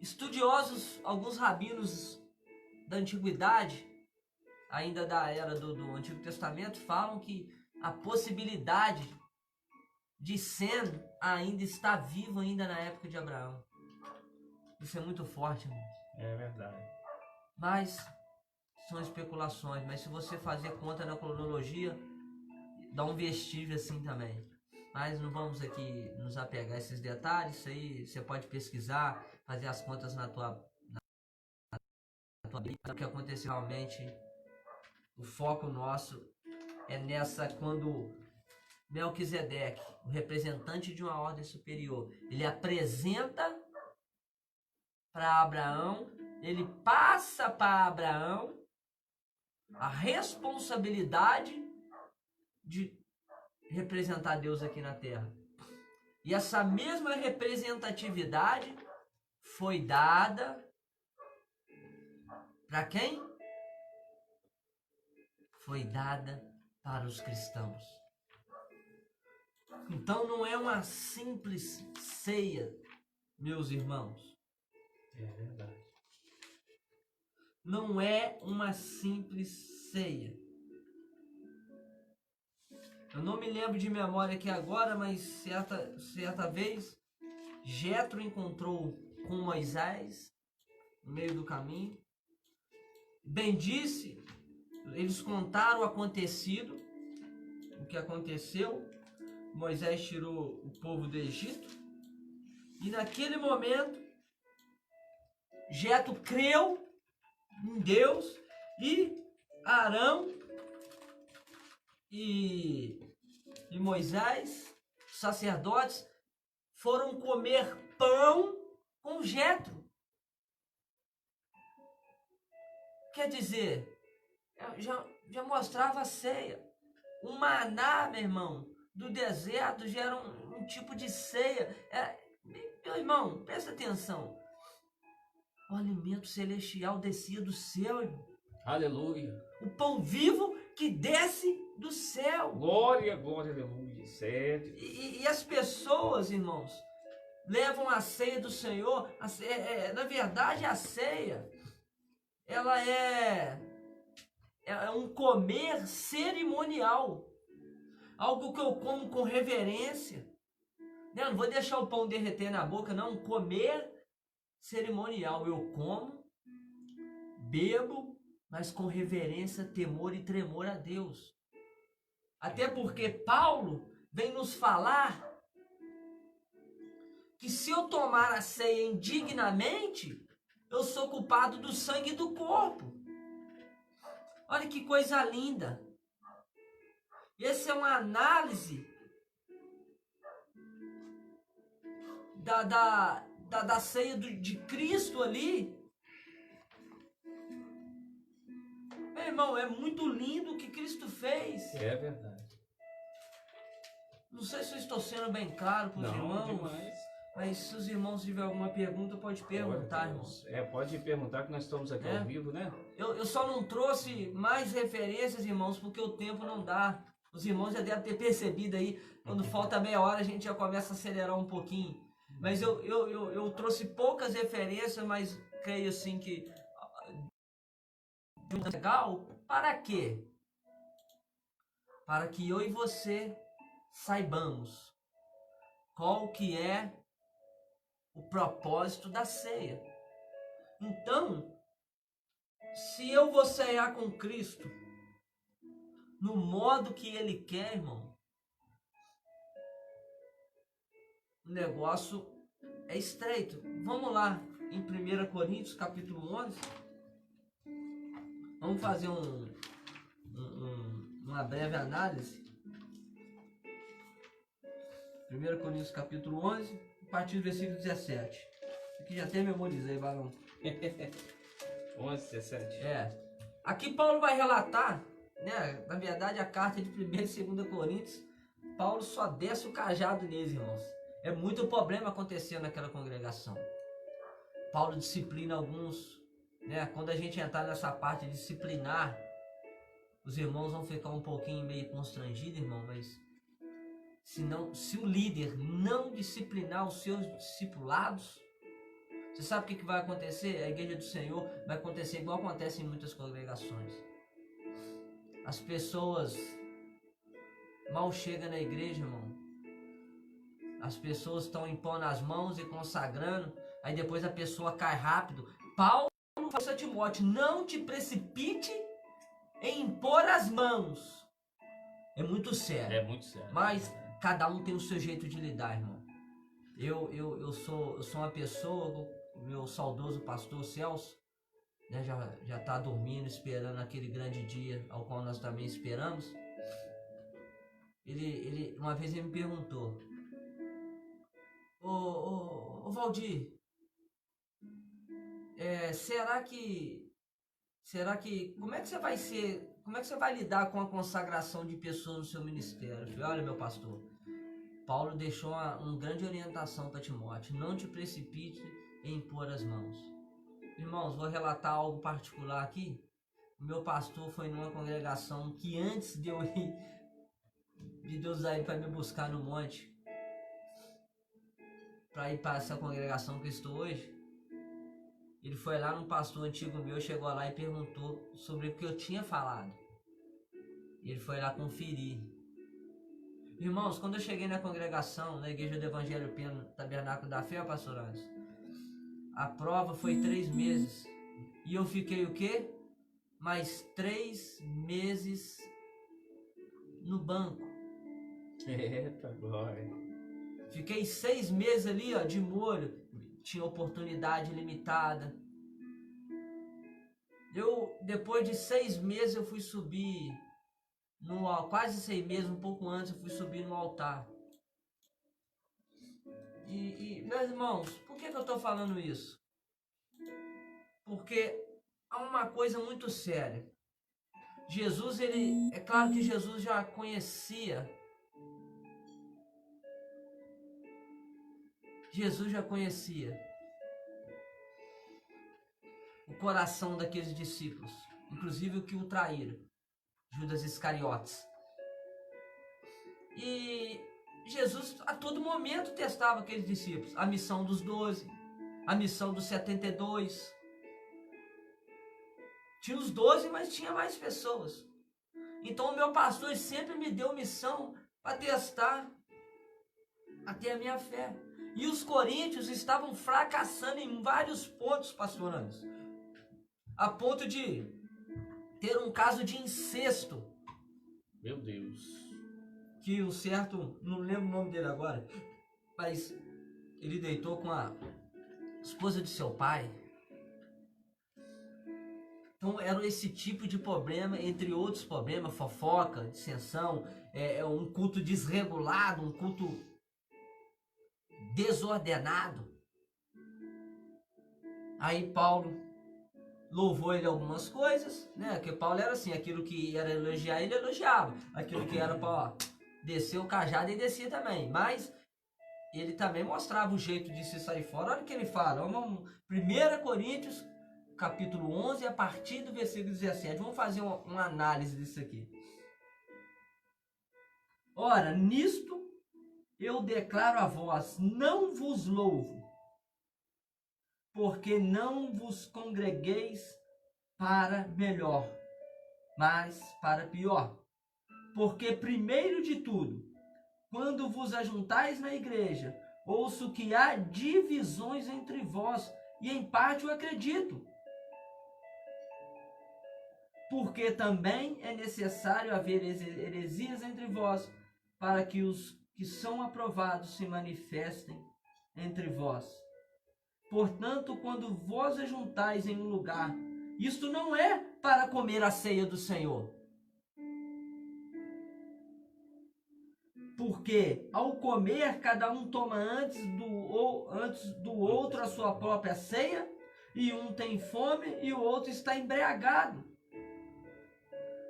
Estudiosos, alguns rabinos da antiguidade, ainda da era do Antigo Testamento, falam que a possibilidade de Sem ainda está vivo ainda na época de Abraão. Isso é muito forte, irmão. É verdade. Mas são especulações, mas se você fazer conta na cronologia, dá um vestígio assim também. Mas não vamos aqui nos apegar a esses detalhes, isso aí você pode pesquisar, fazer as contas na tua Bíblia. O que aconteceu realmente, o foco nosso é nessa, quando Melquisedeque, o representante de uma ordem superior, ele apresenta para Abraão, ele passa para Abraão a responsabilidade de representar Deus aqui na terra. E essa mesma representatividade foi dada para quem? Foi dada para os cristãos. Então não é uma simples ceia, meus irmãos. É verdade. Não é uma simples ceia. Eu não me lembro de memória aqui agora, mas certa vez Jetro encontrou com Moisés no meio do caminho. Bem disse, eles contaram o acontecido, o que aconteceu. Moisés tirou o povo do Egito. E naquele momento, Jetro creu em Deus e Arão e Moisés, sacerdotes, foram comer pão com Jetro. Quer dizer, já mostrava a ceia. O maná, meu irmão, do deserto já era um tipo de ceia. Meu irmão, presta atenção. O alimento celestial descia do céu, irmão. Aleluia. O pão vivo que desce do céu. Glória, glória, aleluia. Certo. E as pessoas, irmãos, levam a ceia do Senhor. Na verdade, a ceia, ela é um comer cerimonial. Algo que eu como com reverência. Não vou deixar o pão derreter na boca, não. Comer cerimonial. Eu como, bebo, mas com reverência, temor e tremor a Deus. Até porque Paulo vem nos falar que se eu tomar a ceia indignamente, eu sou culpado do sangue e do corpo. Olha que coisa linda. Essa é uma análise da ceia de Cristo ali. Meu irmão, é muito lindo o que Cristo fez. É verdade. Não sei se eu estou sendo bem claro para os irmãos. Demais. Mas se os irmãos tiverem alguma pergunta, pode perguntar, irmãos. Pode perguntar, que nós estamos aqui ao vivo, né? Eu só não trouxe mais referências, irmãos, porque o tempo não dá. Os irmãos já devem ter percebido aí, quando falta meia hora a gente já começa a acelerar um pouquinho. Mas eu trouxe poucas referências, mas creio assim que... Legal, para quê? Para que eu e você saibamos qual que é o propósito da ceia. Então, se eu vou ceiar com Cristo no modo que Ele quer, irmão, o negócio é estreito. Vamos lá, em 1 Coríntios, capítulo 11. Vamos fazer uma breve análise. 1 Coríntios, capítulo 11, a partir do versículo 17. Aqui já até memorizei, Barão. 11, 17. Aqui Paulo vai relatar, né? Na verdade, a carta de 1 e 2 Coríntios, Paulo só desce o cajado neles, irmãos. É muito problema acontecendo naquela congregação. Paulo disciplina alguns, né? Quando a gente entrar nessa parte de disciplinar, os irmãos vão ficar um pouquinho meio constrangidos, irmão, mas se o líder não disciplinar os seus discipulados, você sabe o que vai acontecer? A igreja do Senhor vai acontecer igual acontece em muitas congregações. As pessoas mal chegam na igreja, irmão. As pessoas estão impondo as mãos e consagrando, aí depois a pessoa cai rápido. Paulo Paulo fala a Timóteo, não te precipite em impor as mãos. É muito sério. É muito sério. Mas cada um tem o seu jeito de lidar, irmão. Eu sou uma pessoa, o meu saudoso pastor Celso, né, já está dormindo, esperando aquele grande dia ao qual nós também esperamos. Ele uma vez ele me perguntou, ô Valdir, será que como é que você vai lidar com a consagração de pessoas no seu ministério? Eu falei, olha, meu pastor, Paulo deixou uma grande orientação para Timóteo, não te precipite em impor as mãos. Irmãos, vou relatar algo particular aqui. O meu pastor foi numa congregação que antes de eu ir, de Deus usar ele para me buscar no monte, para ir para essa congregação que eu estou hoje, ele foi lá num pastor antigo meu, chegou lá e perguntou sobre o que eu tinha falado. Ele foi lá conferir. Irmãos, quando eu cheguei na congregação, na Igreja do Evangelho Pleno, Tabernáculo da Fé, pastor Anderson, a prova foi 3 meses. E eu fiquei o quê? Mais 3 meses no banco. Eita, glória. Fiquei 6 meses ali, ó, de molho. Tinha oportunidade limitada. Depois de 6 meses, eu fui subir quase 6 meses, um pouco antes, eu fui subir no altar. E meus irmãos, por que eu estou falando isso? Porque há uma coisa muito séria. Jesus, é claro que Jesus já conhecia o coração daqueles discípulos, inclusive o que o traíram, Judas Iscariotes. E Jesus a todo momento testava aqueles discípulos, a missão dos 12, a missão dos 72. Tinha os 12, mas tinha mais pessoas. Então o meu pastor sempre me deu missão para testar até a minha fé. E os coríntios estavam fracassando em vários pontos, pastor Anderson, a ponto de ter um caso de incesto. Meu Deus. Que o certo, não lembro o nome dele agora, mas ele deitou com a esposa de seu pai. Então era esse tipo de problema, entre outros problemas, fofoca, dissensão, um culto desregulado, um culto desordenado. Aí Paulo louvou ele algumas coisas, né? Porque Paulo era assim, aquilo que era elogiar, ele elogiava. Aquilo que era para descer o cajado, ele descia também. Mas ele também mostrava o jeito de se sair fora. Olha o que ele fala. 1 Coríntios, capítulo 11, a partir do versículo 17. Vamos fazer uma análise disso aqui. Ora, nisto eu declaro a vós, não vos louvo, porque não vos congregueis para melhor, mas para pior. Porque primeiro de tudo, quando vos ajuntais na igreja, ouço que há divisões entre vós, e em parte eu acredito. Porque também é necessário haver heresias entre vós, para que os que são aprovados se manifestem entre vós. Portanto, quando vós ajuntais em um lugar, isto não é para comer a ceia do Senhor. Porque ao comer, cada um toma antes do outro a sua própria ceia, e um tem fome e o outro está embriagado.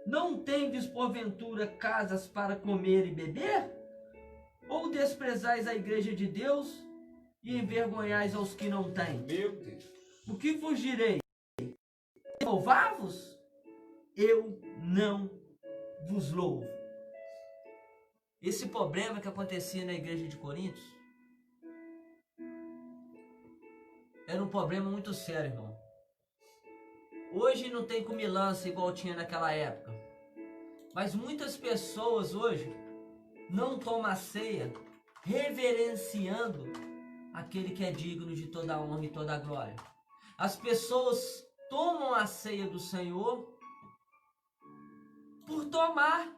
Não tendes porventura casas para comer e beber? Ou desprezais a igreja de Deus e envergonhais aos que não têm? Meu Deus. O que vos direi? Louvar-vos? Eu não vos louvo. Esse problema que acontecia na igreja de Coríntios era um problema muito sério, irmão. Hoje não tem comilança igual tinha naquela época. Mas muitas pessoas hoje não tomam a ceia reverenciando aquele que é digno de toda a honra e toda a glória. As pessoas tomam a ceia do Senhor por tomar.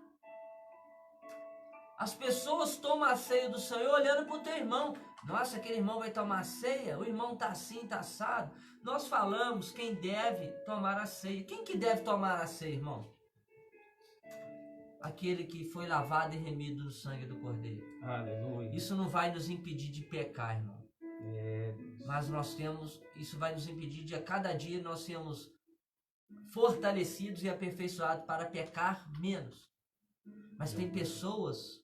As pessoas tomam a ceia do Senhor olhando para o teu irmão. Nossa, aquele irmão vai tomar a ceia? O irmão está assim, está assado. Nós falamos quem deve tomar a ceia. Quem que deve tomar a ceia, irmão? Aquele que foi lavado e remido no sangue do Cordeiro. Aleluia. Isso não vai nos impedir de pecar, irmão. Mas isso vai nos impedir de a cada dia nós sermos fortalecidos e aperfeiçoados para pecar menos. Mas tem pessoas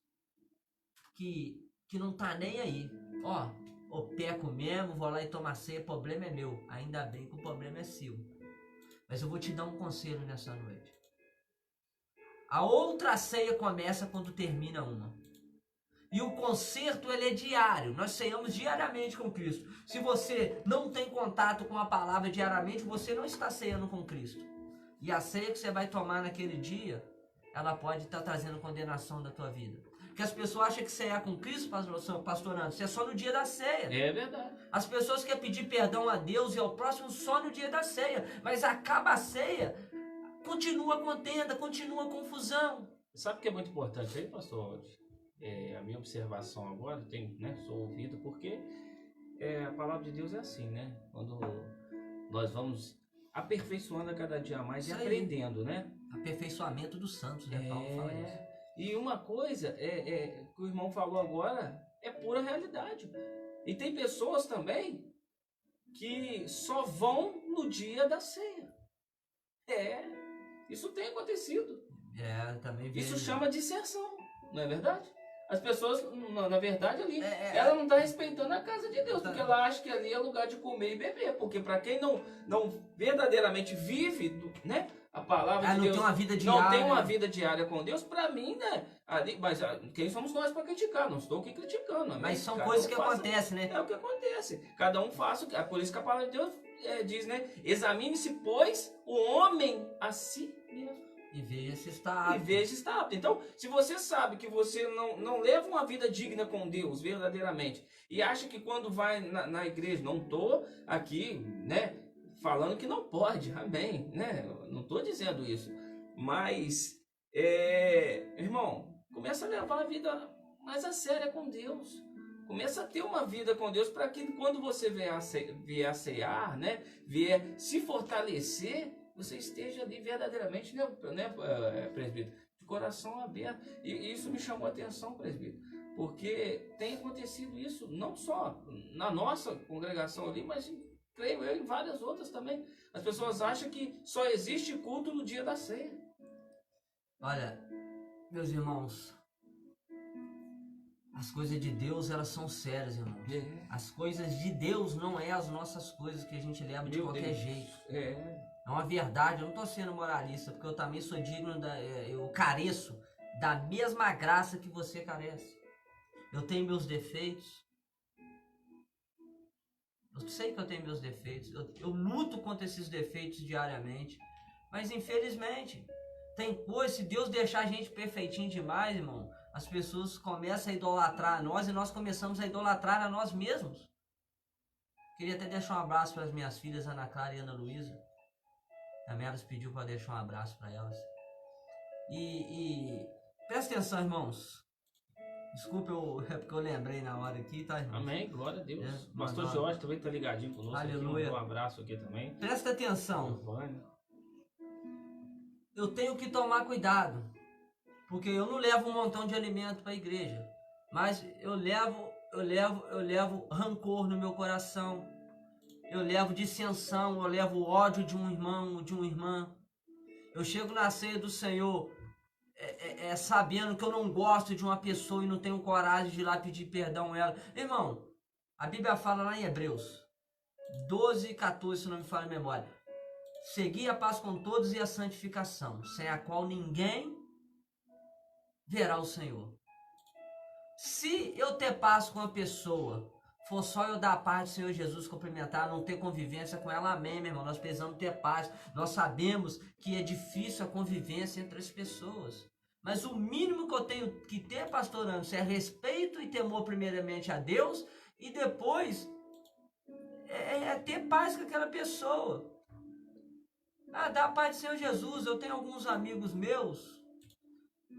que não tá nem aí. Ó, eu peco mesmo, vou lá e tomo a ceia, o problema é meu. Ainda bem que o problema é seu. Mas eu vou te dar um conselho nessa noite. A outra ceia começa quando termina uma. E o conserto, ele é diário. Nós ceiamos diariamente com Cristo. Se você não tem contato com a palavra diariamente, você não está ceando com Cristo. E a ceia que você vai tomar naquele dia, ela pode estar trazendo condenação da tua vida. Porque as pessoas acham que cear com Cristo, pastor Nando, isso é só no dia da ceia. É verdade. As pessoas querem pedir perdão a Deus e ao próximo só no dia da ceia. Mas acaba a ceia, continua a contenda, continua a confusão. Sabe o que é muito importante aí, pastor? A minha observação agora, sou ouvido, porque a palavra de Deus é assim, né? Quando nós vamos aperfeiçoando a cada dia mais e aprendendo, né? Aperfeiçoamento dos santos, né? Paulo fala isso. E uma coisa que o irmão falou agora é pura realidade. E tem pessoas também que só vão no dia da ceia. Isso tem acontecido. Também vi. Isso chama disserção, não é verdade? As pessoas, na verdade, ali, ela não está respeitando a casa de Deus, porque ela acha que ali é lugar de comer e beber. Porque para quem não verdadeiramente vive, né, a palavra de Deus, não tem uma vida diária, não tem uma vida diária com Deus, para mim, né, ali, mas quem somos nós para criticar? Não estou aqui criticando. Amém? Mas são coisas que acontecem, né? É o que acontece. Cada um faça o que... É por isso que a palavra de Deus diz, né? Examine-se, pois, o homem a si mesmo. E veja se está apto. Então, se você sabe que você não leva uma vida digna com Deus, verdadeiramente, e acha que quando vai na igreja, não estou aqui, né, falando que não pode, amém, né? Não estou dizendo isso. Mas, irmão, começa a levar a vida mais a sério com Deus. Começa a ter uma vida com Deus para que quando você vier a cear, né, vier se fortalecer, você esteja ali verdadeiramente, né, presbítero, de coração aberto. E isso me chamou a atenção, presbítero, porque tem acontecido isso, não só na nossa congregação ali, mas creio eu em várias outras também. As pessoas acham que só existe culto no dia da ceia. Olha, meus irmãos, as coisas de Deus, elas são sérias, irmão. As coisas de Deus não é as nossas coisas que a gente leva de qualquer jeito. É uma verdade, eu não estou sendo moralista, porque eu também sou digno, eu careço da mesma graça que você carece. Eu tenho meus defeitos. Eu sei que eu tenho meus defeitos. Eu luto contra esses defeitos diariamente. Mas infelizmente, tem coisa, se Deus deixar a gente perfeitinho demais, irmão, as pessoas começam a idolatrar a nós e nós começamos a idolatrar a nós mesmos. Queria até deixar um abraço para as minhas filhas, Ana Clara e Ana Luísa. Também elas pediu para deixar um abraço para elas. E presta atenção, irmãos. Desculpa, é porque eu lembrei na hora aqui, tá, irmão? Amém, glória a Deus. Pastor Jorge também tá ligadinho conosco. Aleluia. Aqui, um abraço aqui também. Presta atenção. Eu tenho que tomar cuidado, porque eu não levo um montão de alimento para a igreja, mas eu levo rancor no meu coração. Eu levo dissensão, eu levo ódio de um irmão ou de uma irmã. Eu chego na ceia do Senhor sabendo que eu não gosto de uma pessoa e não tenho coragem de ir lá pedir perdão a ela. Irmão, a Bíblia fala lá em Hebreus 12:14, se não me falha a memória. Segui a paz com todos e a santificação, sem a qual ninguém verá o Senhor. Se eu ter paz com uma pessoa, for só eu dar a paz do Senhor Jesus, cumprimentar, não ter convivência com ela, amém, meu irmão. Nós precisamos ter paz. Nós sabemos que é difícil a convivência entre as pessoas. Mas o mínimo que eu tenho que ter, pastor Anderson, é respeito e temor primeiramente a Deus e depois ter paz com aquela pessoa. Ah, dá a paz do Senhor Jesus. Eu tenho alguns amigos meus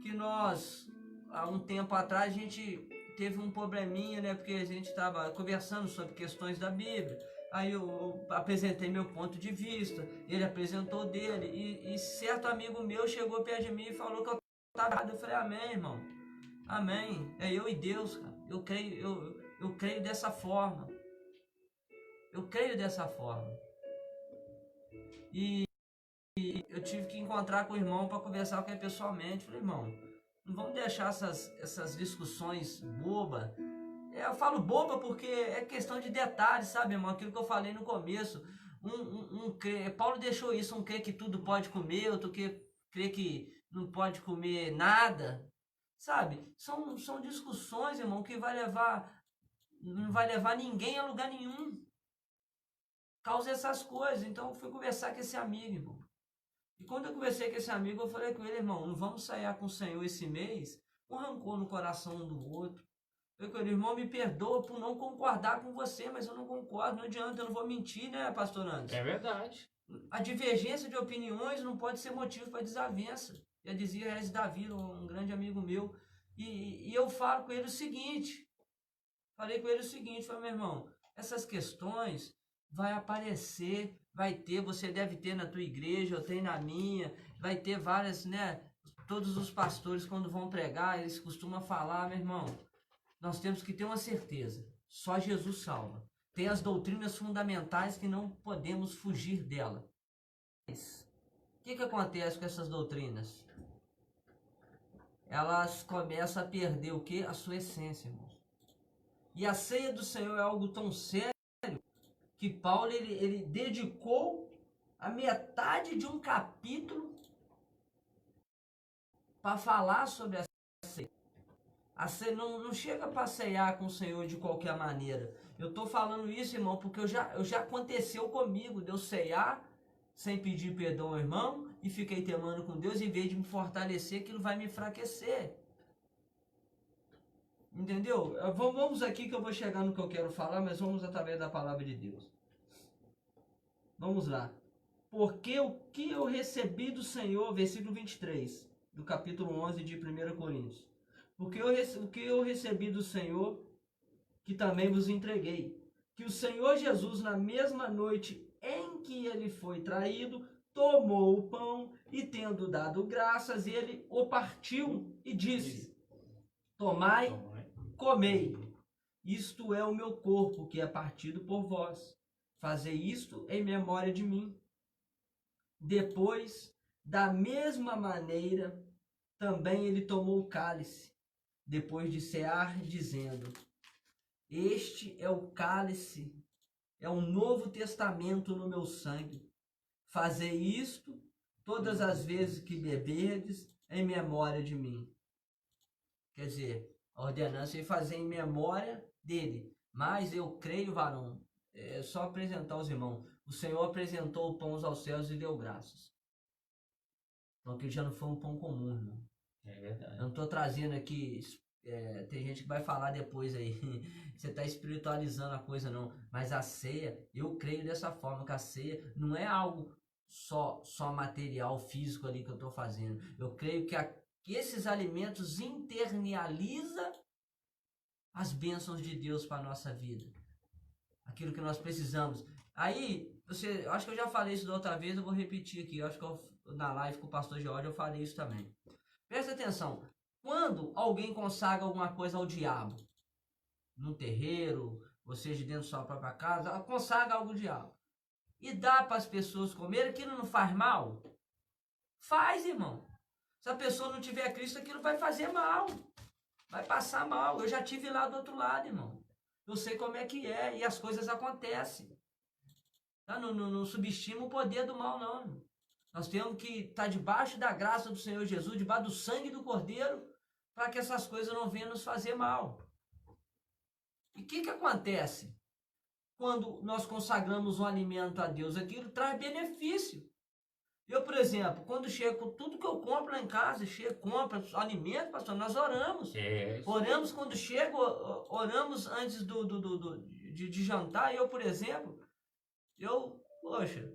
que nós, há um tempo atrás, a gente teve um probleminha, né? Porque a gente estava conversando sobre questões da Bíblia. Aí eu apresentei meu ponto de vista, ele apresentou o dele, e certo amigo meu chegou perto de mim e falou que eu estava errado. Eu falei, amém, irmão. Amém. É eu e Deus, cara. Eu creio dessa forma. Eu creio dessa forma. E eu tive que encontrar com o irmão para conversar com ele pessoalmente. Falei, irmão, não vamos deixar essas discussões bobas. Eu falo boba porque é questão de detalhes, sabe, irmão? Aquilo que eu falei no começo. Paulo deixou isso, um crê que tudo pode comer, outro que crê que não pode comer nada. Sabe? São discussões, irmão, que não vai levar ninguém a lugar nenhum. Causa essas coisas. Então eu fui conversar com esse amigo, irmão. E quando eu conversei com esse amigo, eu falei com ele, irmão, não vamos sair com o Senhor esse mês, um rancor no coração um do outro. Eu falei, irmão, me perdoa por não concordar com você, mas eu não concordo, não adianta, eu não vou mentir, né, pastor Anderson? É verdade. A divergência de opiniões não pode ser motivo para desavença. Já dizia Regis Davi, um grande amigo meu. E eu falo com ele o seguinte, falei, meu irmão, essas questões vai aparecer, vai ter, você deve ter na tua igreja, eu tenho na minha, vai ter várias, né? Todos os pastores, quando vão pregar, eles costumam falar, meu irmão, nós temos que ter uma certeza, só Jesus salva. Tem as doutrinas fundamentais que não podemos fugir dela. O que acontece com essas doutrinas? Elas começam a perder o quê? A sua essência, irmãos. E a ceia do Senhor é algo tão sério que Paulo ele dedicou a metade de um capítulo para falar sobre a ceia. A ceia não chega para ceiar com o Senhor de qualquer maneira. Eu estou falando isso, irmão, porque já aconteceu comigo, de eu ceiar sem pedir perdão ao irmão e fiquei temando com Deus, em vez de me fortalecer, aquilo vai me enfraquecer. Entendeu? Vamos aqui que eu vou chegar no que eu quero falar, mas vamos através da palavra de Deus. Vamos lá. Porque o que eu recebi do Senhor, versículo 23, do capítulo 11 de 1 Coríntios. Porque o que eu recebi do Senhor, que também vos entreguei. Que o Senhor Jesus, na mesma noite em que ele foi traído, tomou o pão e, tendo dado graças, ele o partiu e disse: Tomai, comei, isto é o meu corpo, que é partido por vós. Fazei isto em memória de mim. Depois, da mesma maneira, também ele tomou o cálice, depois de cear, dizendo: Este é o cálice, é um novo testamento no meu sangue. Fazei isto todas as vezes que beberdes, em memória de mim. Quer dizer, a ordenança é fazer em memória dele. Mas eu creio, varão, é só apresentar aos irmãos. O Senhor apresentou o pão aos céus e deu graças. Então aquilo já não foi um pão comum, irmão. É verdade. Eu não estou trazendo aqui... tem gente que vai falar depois aí, você está espiritualizando a coisa, não. Mas a ceia, eu creio dessa forma, que a ceia não é algo só material, físico ali que eu estou fazendo. Eu creio que esses alimentos internaliza as bênçãos de Deus para a nossa vida. Aquilo que nós precisamos. Aí, eu acho que eu já falei isso da outra vez, eu vou repetir aqui. Eu acho que na live com o pastor George eu falei isso também. Presta atenção. Quando alguém consagra alguma coisa ao diabo, num terreiro, ou seja, dentro da sua própria casa, consagra algo ao diabo, e dá para as pessoas comerem, aquilo não faz mal? Faz, irmão. Se a pessoa não tiver Cristo, aquilo vai fazer mal. Vai passar mal. Eu já tive lá do outro lado, irmão. Eu sei como é que é, e as coisas acontecem. Tá? Não subestima o poder do mal, não, irmão. Nós temos que estar debaixo da graça do Senhor Jesus, debaixo do sangue do Cordeiro, para que essas coisas não venham nos fazer mal. E o que acontece? Quando nós consagramos um alimento a Deus, aquilo traz benefício. Eu, por exemplo, quando chego, tudo que eu compro lá em casa, compro alimento, pastor, nós oramos. Oramos quando chego, oramos antes de jantar. Eu, por exemplo, poxa,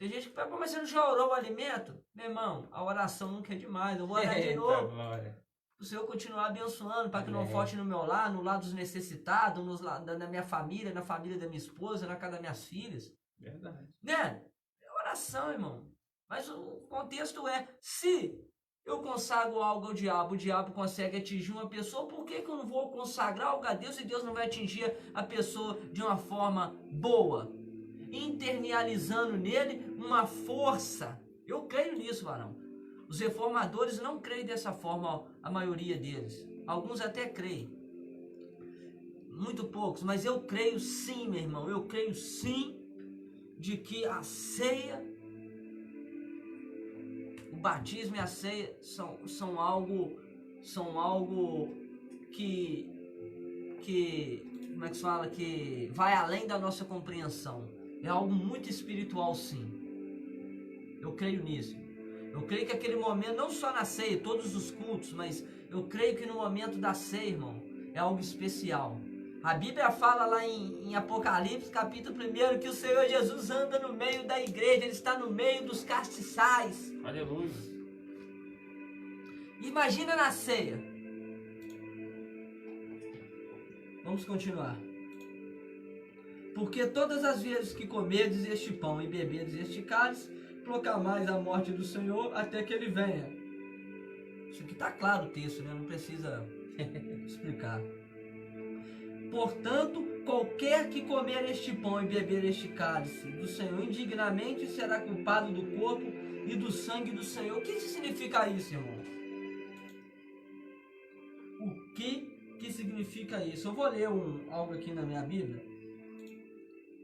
Tem gente que fala, mas você não já orou o alimento? Meu irmão, a oração nunca é demais, eu vou orar de Eita, novo. glória. O Senhor continuar abençoando, para que não Amém. falte no meu lar, no lado dos necessitados, na minha família, na família da minha esposa, na casa das minhas filhas. Verdade. Né? É oração, irmão. Mas o contexto é, se eu consagro algo ao diabo, o diabo consegue atingir uma pessoa, por que eu não vou consagrar algo a Deus e Deus não vai atingir a pessoa de uma forma boa? Internalizando nele uma força. Eu creio nisso, varão. Os reformadores não creem dessa forma, a maioria deles. Alguns até creem. Muito poucos, mas eu creio sim, meu irmão. Eu creio sim de que a ceia, o batismo e a ceia são algo que como é que se fala, que vai além da nossa compreensão. É algo muito espiritual, sim. Eu creio nisso. Eu creio que aquele momento, não só na ceia, todos os cultos, mas eu creio que no momento da ceia, irmão, é algo especial. A Bíblia fala lá em Apocalipse, capítulo 1, que o Senhor Jesus anda no meio da igreja, Ele está no meio dos castiçais. Aleluia. Imagina na ceia. Vamos continuar. Porque todas as vezes que comerdes este pão e beberdes este cálice, proclamais a morte do Senhor até que Ele venha. Isso aqui está claro o texto, né? Não precisa explicar. Portanto, qualquer que comer este pão e beber este cálice do Senhor indignamente será culpado do corpo e do sangue do Senhor. O que significa isso, irmão? O que significa isso? Eu vou ler algo aqui na minha Bíblia.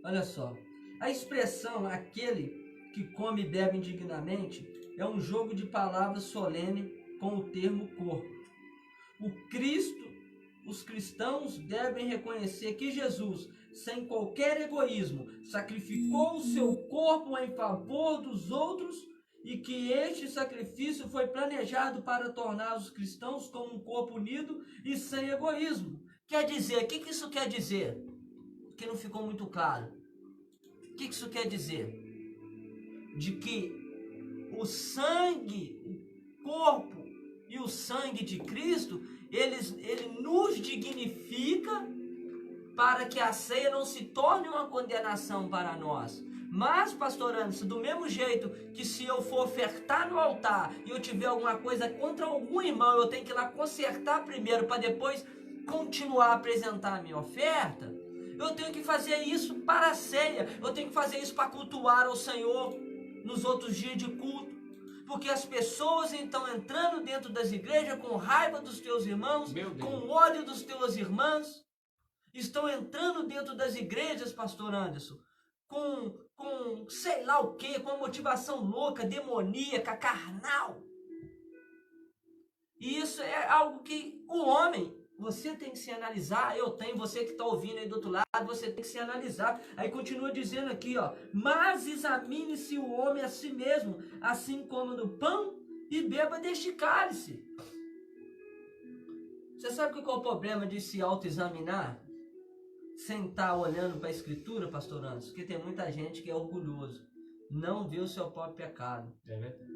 Olha só. A expressão aquele que come e bebe indignamente é um jogo de palavras solene com o termo corpo. Os cristãos devem reconhecer que Jesus, sem qualquer egoísmo, sacrificou o seu corpo em favor dos outros e que este sacrifício foi planejado para tornar os cristãos como um corpo unido e sem egoísmo. Quer dizer, o que isso quer dizer? Que não ficou muito claro. O que isso quer dizer? De que o sangue, o corpo e o sangue de Cristo, ele nos dignifica para que a ceia não se torne uma condenação para nós. Mas, pastor Anderson, do mesmo jeito que se eu for ofertar no altar e eu tiver alguma coisa contra algum irmão, eu tenho que ir lá consertar primeiro para depois continuar a apresentar a minha oferta, eu tenho que fazer isso para a ceia, eu tenho que fazer isso para cultuar ao Senhor nos outros dias de culto. Porque as pessoas estão entrando dentro das igrejas com raiva dos teus irmãos, com ódio dos teus irmãos. Estão entrando dentro das igrejas, pastor Anderson, com sei lá o que, com uma motivação louca, demoníaca, carnal. E isso é algo que o homem, você tem que se analisar, você que está ouvindo aí do outro lado, você tem que se analisar. Aí continua dizendo aqui, ó, mas examine-se o homem a si mesmo, assim como no pão, e beba deste cálice. Você sabe qual é o problema de se autoexaminar? Sem estar olhando para a escritura, pastor Anderson? Porque tem muita gente que é orgulhoso, não vê o seu próprio pecado. É verdade.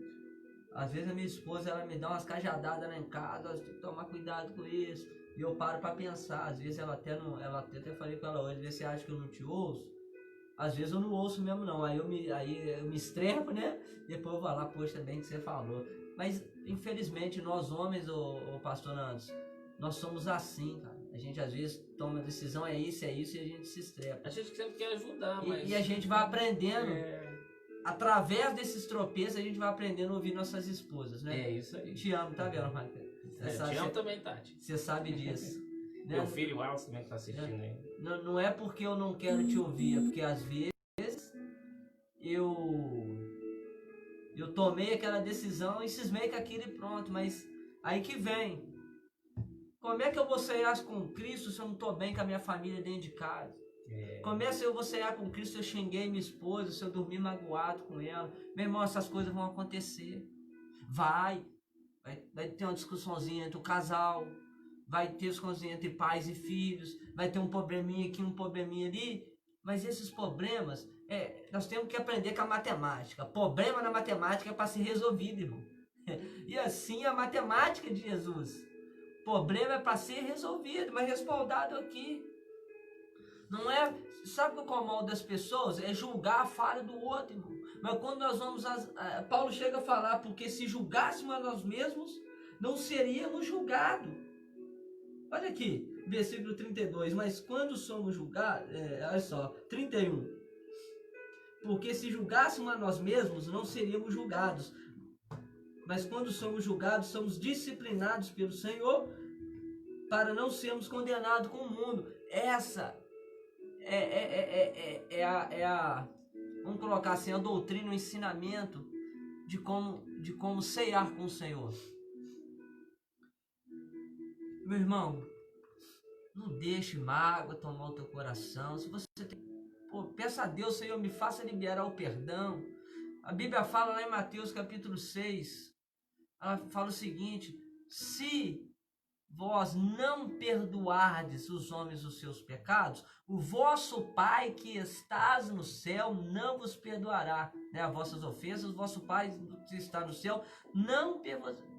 Às vezes a minha esposa, ela me dá umas cajadadas lá em casa, tem que tomar cuidado com isso. E eu paro para pensar, às vezes ela até falei com ela hoje, você acha que eu não te ouço? Às vezes eu não ouço mesmo não, aí eu me estrepo, né? Depois eu vou lá, poxa, bem que você falou. Mas infelizmente nós homens, o pastor Anderson, nós somos assim, cara. A gente às vezes toma decisão, é isso, e a gente se estrepa. A gente sempre quer ajudar, mas... E a gente vai aprendendo, através desses tropeços, a gente vai aprendendo a ouvir nossas esposas, né? É isso aí. Te amo, tá vendo, Marcos? Te amo também, Tati. Você sabe disso. Né? Meu filho, o Alce, também que tá assistindo aí. Não é porque eu não quero te ouvir, é porque às vezes eu tomei aquela decisão e cismei com aquilo e pronto, mas aí que vem. Como é que eu vou ceiar com Cristo se eu não estou bem com a minha família dentro de casa? Como é que eu vou ceiar com Cristo se eu xinguei minha esposa, se eu dormi magoado com ela? Meu irmão, essas coisas vão acontecer. Vai ter uma discussãozinha entre o casal, vai ter discussãozinha entre pais e filhos, vai ter um probleminha aqui, um probleminha ali, mas esses problemas Nós temos que aprender com a matemática. Problema na matemática é para ser resolvido, irmão. E assim a matemática de Jesus. Problema é para ser resolvido, mas respaldado aqui. Não é... Sabe qual é o mal das pessoas? É julgar a falha do outro, irmão. Mas quando nós vamos... Paulo chega a falar, porque se julgássemos a nós mesmos, não seríamos julgados. Olha aqui, versículo 32. Mas quando somos julgados... olha só, 31. Porque se julgássemos a nós mesmos, não seríamos julgados. Mas quando somos julgados, somos disciplinados pelo Senhor para não sermos condenados com o mundo. Essa vamos colocar assim, a doutrina, o ensinamento de como ceiar com o Senhor. Meu irmão, não deixe mágoa tomar o teu coração. Se você tem, peça a Deus, Senhor, me faça liberar o perdão. A Bíblia fala lá em Mateus capítulo 6, ela fala o seguinte: se vós não perdoardes os homens os seus pecados, o vosso Pai que estás no céu não vos perdoará, né, as vossas ofensas. O vosso Pai que está no céu não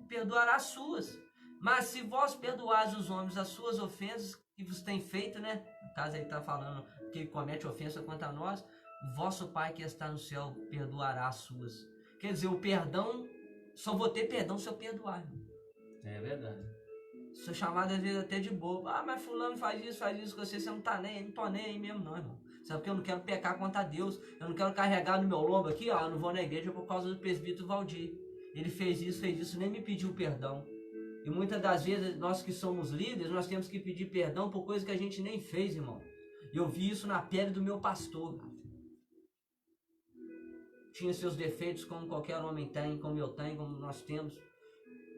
perdoará as suas. Mas se vós perdoares os homens as suas ofensas que vos têm feito, né, no caso aí está falando que ele comete ofensa contra nós, o vosso Pai que está no céu perdoará as suas. Quer dizer, o perdão, só vou ter perdão se eu perdoar. É verdade. Sou chamado às vezes até de bobo. Ah, mas fulano faz isso com você não tá nem, não tô nem aí mesmo não, irmão. Sabe porque eu não quero pecar contra Deus. Eu não quero carregar no meu lombo aqui, ó, eu não vou na igreja por causa do presbítero Valdir. Ele fez isso, nem me pediu perdão. E muitas das vezes, nós que somos líderes, nós temos que pedir perdão por coisas que a gente nem fez, irmão. E eu vi isso na pele do meu pastor. Tinha seus defeitos como qualquer homem tem, como eu tenho, como nós temos.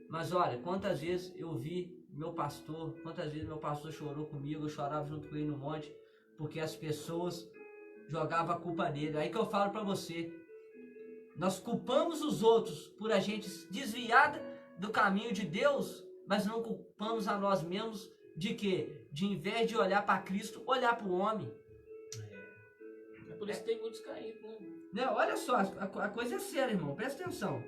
Mas olha, quantas vezes eu vi meu pastor, quantas vezes meu pastor chorou comigo, eu chorava junto com ele no monte, porque as pessoas jogavam a culpa nele. Aí que eu falo para você, nós culpamos os outros por a gente desviar do caminho de Deus, mas não culpamos a nós mesmos de quê? De em vez de olhar para Cristo, olhar para o homem. É por isso que tem muitos caídos, né? Não, olha só, a coisa é séria, irmão, presta atenção.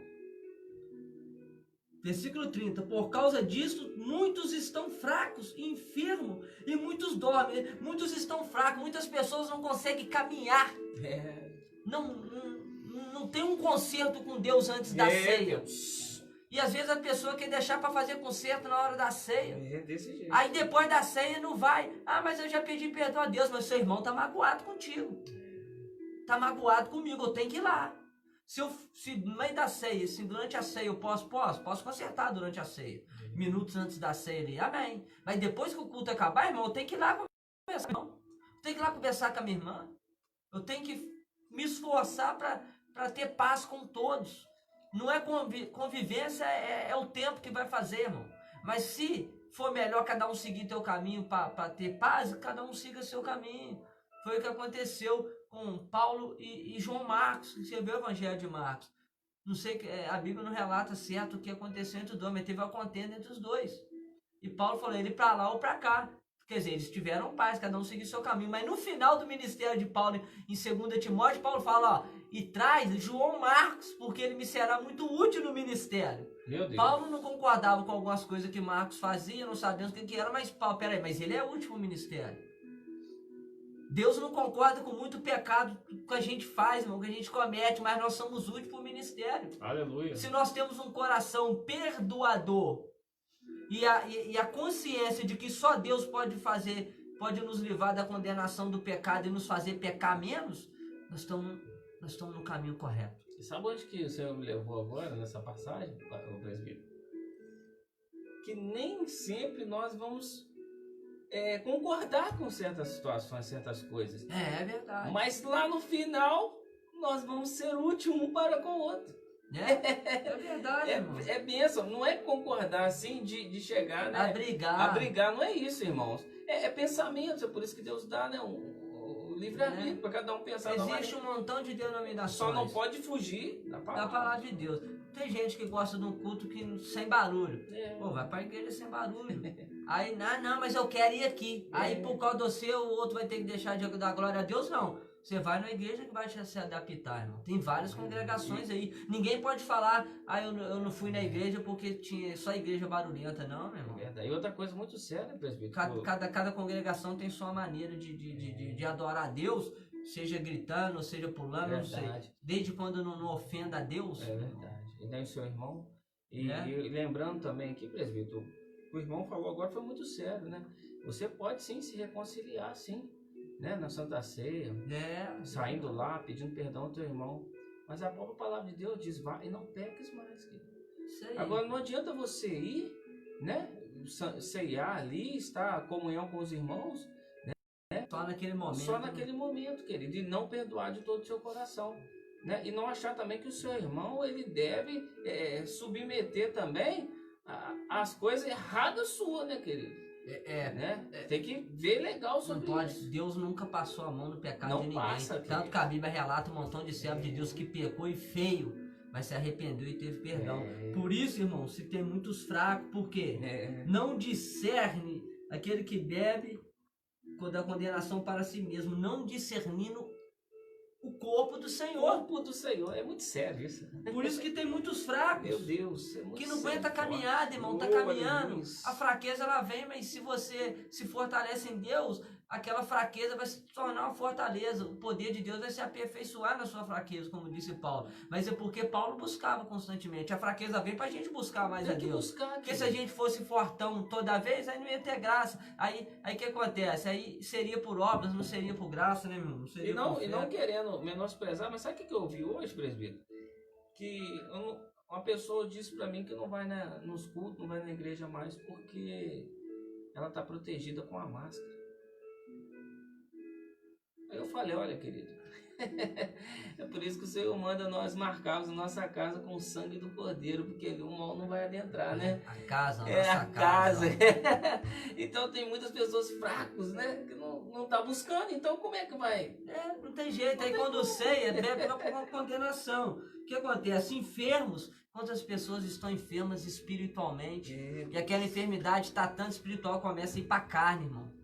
Versículo 30, por causa disso, muitos estão fracos, enfermos, e muitos dormem. Muitos estão fracos, muitas pessoas não conseguem caminhar. Não tem um concerto com Deus antes da ceia. E às vezes a pessoa quer deixar para fazer concerto na hora da ceia. É desse jeito. Aí depois da ceia não vai. Ah, mas eu já pedi perdão a Deus, mas seu irmão está magoado contigo. Está magoado comigo, eu tenho que ir lá. Se no meio da ceia, se durante a ceia eu posso consertar durante a ceia. Minutos antes da ceia ali, amém. Mas depois que o culto acabar, irmão, eu tenho que ir lá conversar, irmão. Eu tenho que ir lá conversar com a minha irmã. Eu tenho que me esforçar para ter paz com todos. Não é convivência, é o tempo que vai fazer, irmão. Mas se for melhor cada um seguir teu caminho para ter paz, cada um siga seu caminho. Foi o que aconteceu com Paulo e João Marcos, que escreveu o Evangelho de Marcos. Não sei, a Bíblia não relata certo o que aconteceu entre os dois, mas teve uma contenda entre os dois. E Paulo falou, ele para lá ou para cá. Quer dizer, eles tiveram paz, cada um seguiu seu caminho. Mas no final do ministério de Paulo, em 2 Timóteo, Paulo fala, ó, e traz João Marcos, porque ele me será muito útil no ministério. Meu Deus. Paulo não concordava com algumas coisas que Marcos fazia, não sabemos o que era, mas Paulo, peraí, mas ele é útil no ministério. Deus não concorda com muito pecado que a gente faz, irmão, que a gente comete, mas nós somos úteis para o ministério. Aleluia. Se nós temos um coração perdoador e a consciência de que só Deus pode nos livrar da condenação do pecado e nos fazer pecar menos, nós estamos no caminho correto. E sabe onde que o Senhor me levou agora, nessa passagem, o presbítero? Que nem sempre nós vamos concordar com certas situações, certas coisas. É verdade. Mas lá no final, nós vamos ser úteis um para com o outro. É verdade, irmão. É bênção. Não é concordar assim de chegar, né? A brigar. Não é isso, irmãos. É pensamento. É por isso que Deus dá, né? O livre-arbítrio para cada um pensar. Existe um montão de denominações. Só não pode fugir da palavra de Deus. Tem gente que gosta de um culto sem barulho. Pô, vai para a igreja sem barulho. Aí, não, mas eu quero ir aqui. Aí, por causa do seu, o outro vai ter que deixar de dar glória a Deus, não. Você vai na igreja que vai se adaptar, irmão. Tem várias congregações aí. Ninguém pode falar, eu não fui na igreja porque tinha só igreja barulhenta, não, meu irmão. E outra coisa muito séria, presbítero. Cada congregação tem sua maneira de adorar a Deus, seja gritando, seja pulando, não sei. Desde quando não ofenda a Deus. É verdade. E nem o seu irmão. E lembrando também aqui, presbítero, o irmão falou agora foi muito sério, né? Você pode sim se reconciliar, sim. Né, na Santa Ceia, saindo lá, pedindo perdão ao teu irmão. Mas a própria palavra de Deus diz, vai e não peques mais, querido. Agora não adianta você ir, né, ceiar ali, estar em comunhão com os irmãos, né, só naquele momento. Só naquele momento, querido, e não perdoar de todo o seu coração. Né, e não achar também que o seu irmão, ele deve submeter também as coisas erradas suas, né, querido? Né? Tem que ver legal sobre isso. Deus nunca passou a mão no pecado de ninguém. Tanto que a Bíblia relata um montão de servos de Deus que pecou e feio, mas se arrependeu e teve perdão. Por isso, irmão, se tem muitos fracos, porque não discerne aquele que bebe da condenação para si mesmo, não discernindo o corpo do Senhor. O corpo do Senhor. É muito sério isso. Por isso que tem muitos fracos. Meu Deus. Que não aguenta a caminhada, irmão. Tá caminhando. A fraqueza ela vem, mas se você se fortalece em Deus, aquela fraqueza vai se tornar uma fortaleza. O poder de Deus vai se aperfeiçoar na sua fraqueza, como disse Paulo. Mas é porque Paulo buscava constantemente. A fraqueza vem pra gente buscar mais a Deus. Porque se a gente fosse fortão toda vez, aí não ia ter graça. Aí o que acontece? Aí seria por obras, não seria por graça, né, meu irmão? E não querendo menosprezar, mas sabe o que eu ouvi hoje, presbítero? Que uma pessoa disse pra mim que não vai nos cultos, não vai na igreja mais, porque ela tá protegida com a máscara. Aí eu falei, olha, querido, é por isso que o Senhor manda nós marcarmos a nossa casa com o sangue do Cordeiro, porque o mal não vai adentrar, né? A casa, a casa. Então tem muitas pessoas fracas, né? Que não tá buscando, então como é que vai? Não tem jeito. Aí quando ceia, bebe uma condenação. O que acontece? Enfermos, quantas pessoas estão enfermas espiritualmente? E aquela enfermidade tá tanto espiritual, começa a ir pra carne, irmão.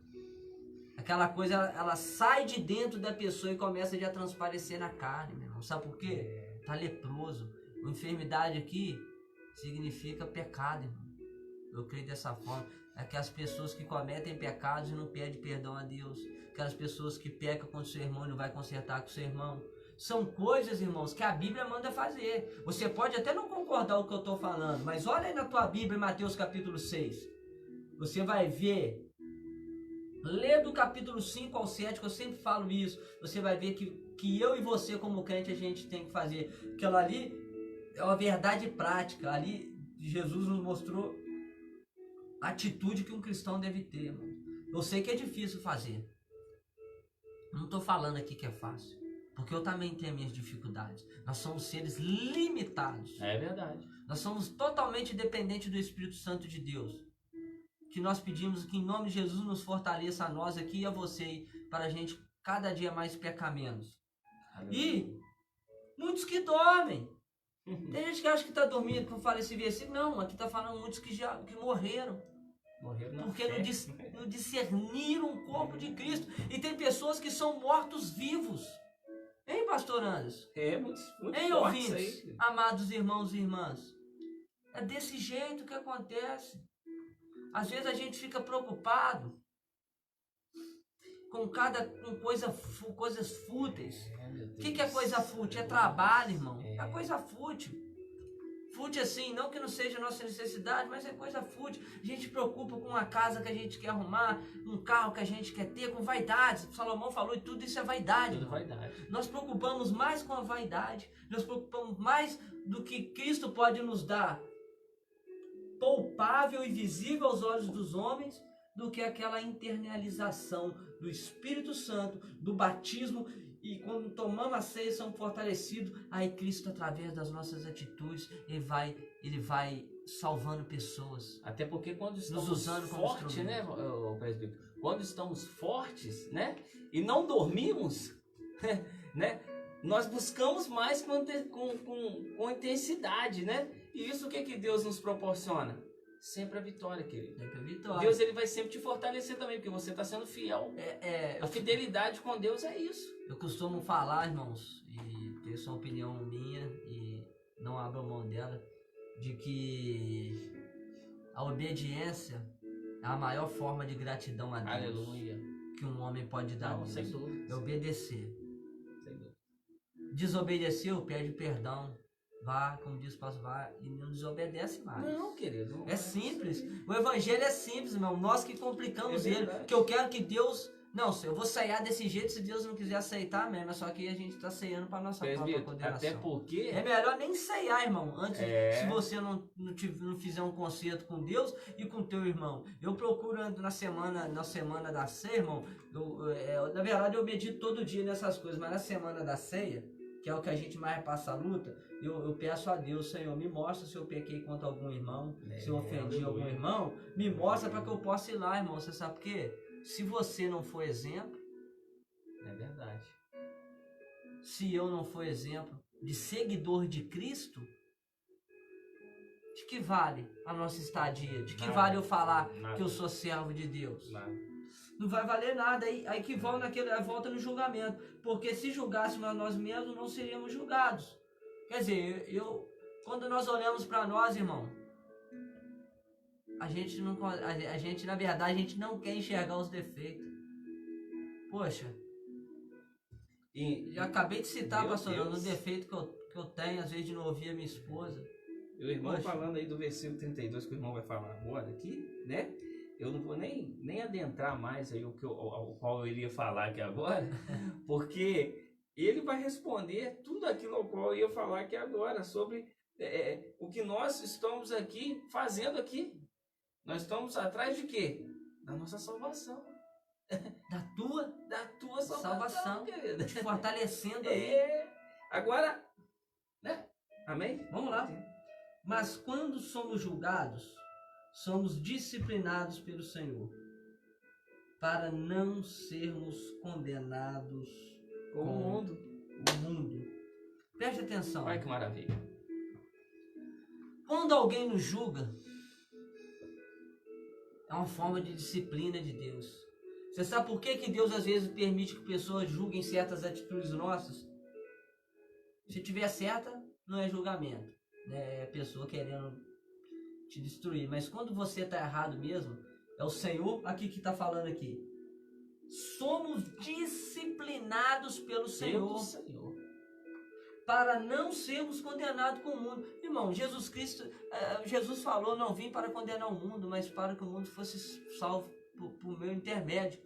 Aquela coisa, ela sai de dentro da pessoa e começa a transparecer na carne, meu irmão. Sabe por quê? Tá leproso. A enfermidade aqui significa pecado, irmão. Eu creio dessa forma. É aquelas pessoas que cometem pecados e não pedem perdão a Deus. Aquelas pessoas que pecam com o seu irmão e não vai consertar com o seu irmão. São coisas, irmãos, que a Bíblia manda fazer. Você pode até não concordar com o que eu estou falando, mas olha aí na tua Bíblia, Mateus capítulo 6. Você vai ver... Lê do capítulo 5 ao 7, que eu sempre falo isso. Você vai ver que eu e você, como crente, a gente tem que fazer. Aquilo ali é uma verdade prática. Ali Jesus nos mostrou a atitude que um cristão deve ter, irmão. Eu sei que é difícil fazer. Não estou falando aqui que é fácil. Porque eu também tenho minhas dificuldades. Nós somos seres limitados. É verdade. Nós somos totalmente dependentes do Espírito Santo de Deus. Que nós pedimos que em nome de Jesus nos fortaleça a nós aqui e a você, para a gente cada dia mais pecar menos. E muitos que dormem. Tem gente que acha que está dormindo, que eu falo esse versículo. Não, aqui está falando muitos que morreram. Porque não discerniram o corpo de Cristo. E tem pessoas que são mortos vivos. Hein, pastor Anderson? Muito hein, ouvintes, aí, amados irmãos e irmãs? É desse jeito que acontece. Às vezes a gente fica preocupado com coisas fúteis. O que é coisa fútil? É trabalho, irmão. É coisa fútil. Fútil assim, não que não seja nossa necessidade, mas é coisa fútil. A gente preocupa com uma casa que a gente quer arrumar, um carro que a gente quer ter, com vaidades. Salomão falou e tudo isso é vaidade. Tudo vaidade. Nós preocupamos mais com a vaidade. Nós preocupamos mais do que Cristo pode nos dar. Palpável e visível aos olhos dos homens, do que aquela internalização do Espírito Santo, do batismo, e quando tomamos a ceia somos fortalecidos, aí Cristo, através das nossas atitudes, ele vai salvando pessoas. Até porque quando estamos fortes, né, presbítero? Quando estamos fortes, né, e não dormimos, né, nós buscamos mais com intensidade, né? E isso o que Deus nos proporciona? sempre a vitória, querido. Sempre a vitória. Deus ele vai sempre te fortalecer também, porque você está sendo fiel. A fidelidade com Deus é isso. Eu costumo falar, irmãos, e isso é uma opinião minha, e não abro mão dela, de que a obediência é a maior forma de gratidão a Deus. Aleluia. Que um homem pode dar a Deus. Sem dúvida. É obedecer. Sem dúvida. Desobedeceu, pede perdão. Vá, como diz o pastor, vá e não desobedece mais. Não, querido. Não é simples. O evangelho é simples, irmão. Nós que complicamos ele. Verdade. Que eu quero que Deus... Não, eu vou ceiar desse jeito se Deus não quiser aceitar mesmo. É só que a gente está ceiando para nossa própria condenação. Até porque... É melhor nem ceiar, irmão. Antes, se você não fizer um concerto com Deus e com teu irmão. Eu procuro na semana da ceia, irmão. Na verdade, eu medito todo dia nessas coisas. Mas na semana da ceia, que é o que a gente mais passa a luta, eu peço a Deus, Senhor, me mostra se eu pequei contra algum irmão, se eu ofendi algum irmão, me mostra para que eu possa ir lá, irmão. Você sabe por quê? Se você não for exemplo, é verdade. Se eu não for exemplo de seguidor de Cristo, de que vale a nossa estadia? De que vale eu falar que eu sou servo de Deus? Não vai valer nada. Aí que volta no julgamento. Porque se julgássemos a nós mesmos, não seríamos julgados. Quer dizer, quando nós olhamos para nós, irmão, a gente na verdade, a gente não quer enxergar os defeitos. Poxa, já acabei de citar, pastor, no defeito que eu tenho, às vezes, de não ouvir a minha esposa. O irmão falando aí do versículo 32, que o irmão vai falar agora aqui, né? Eu não vou nem adentrar mais aí ao qual eu iria falar aqui agora, porque ele vai responder tudo aquilo ao qual eu ia falar aqui agora, sobre o que nós estamos aqui fazendo aqui. Nós estamos atrás de quê? Da nossa salvação. Da tua salvação, querida. Te fortalecendo aí. Agora, né? Amém? Vamos lá. Mas quando somos julgados, somos disciplinados pelo Senhor, para não sermos condenados com o mundo. Preste atenção. Olha que maravilha. Quando alguém nos julga, é uma forma de disciplina de Deus. Você sabe por que Deus às vezes permite que pessoas julguem certas atitudes nossas? Se tiver certa, não é julgamento, né? É a pessoa querendo te destruir. Mas quando você está errado mesmo, é o Senhor aqui que está falando aqui. Somos disciplinados pelo Senhor. Para não sermos condenados com o mundo. Irmão, Jesus falou, não vim para condenar o mundo, mas para que o mundo fosse salvo por meu intermédio.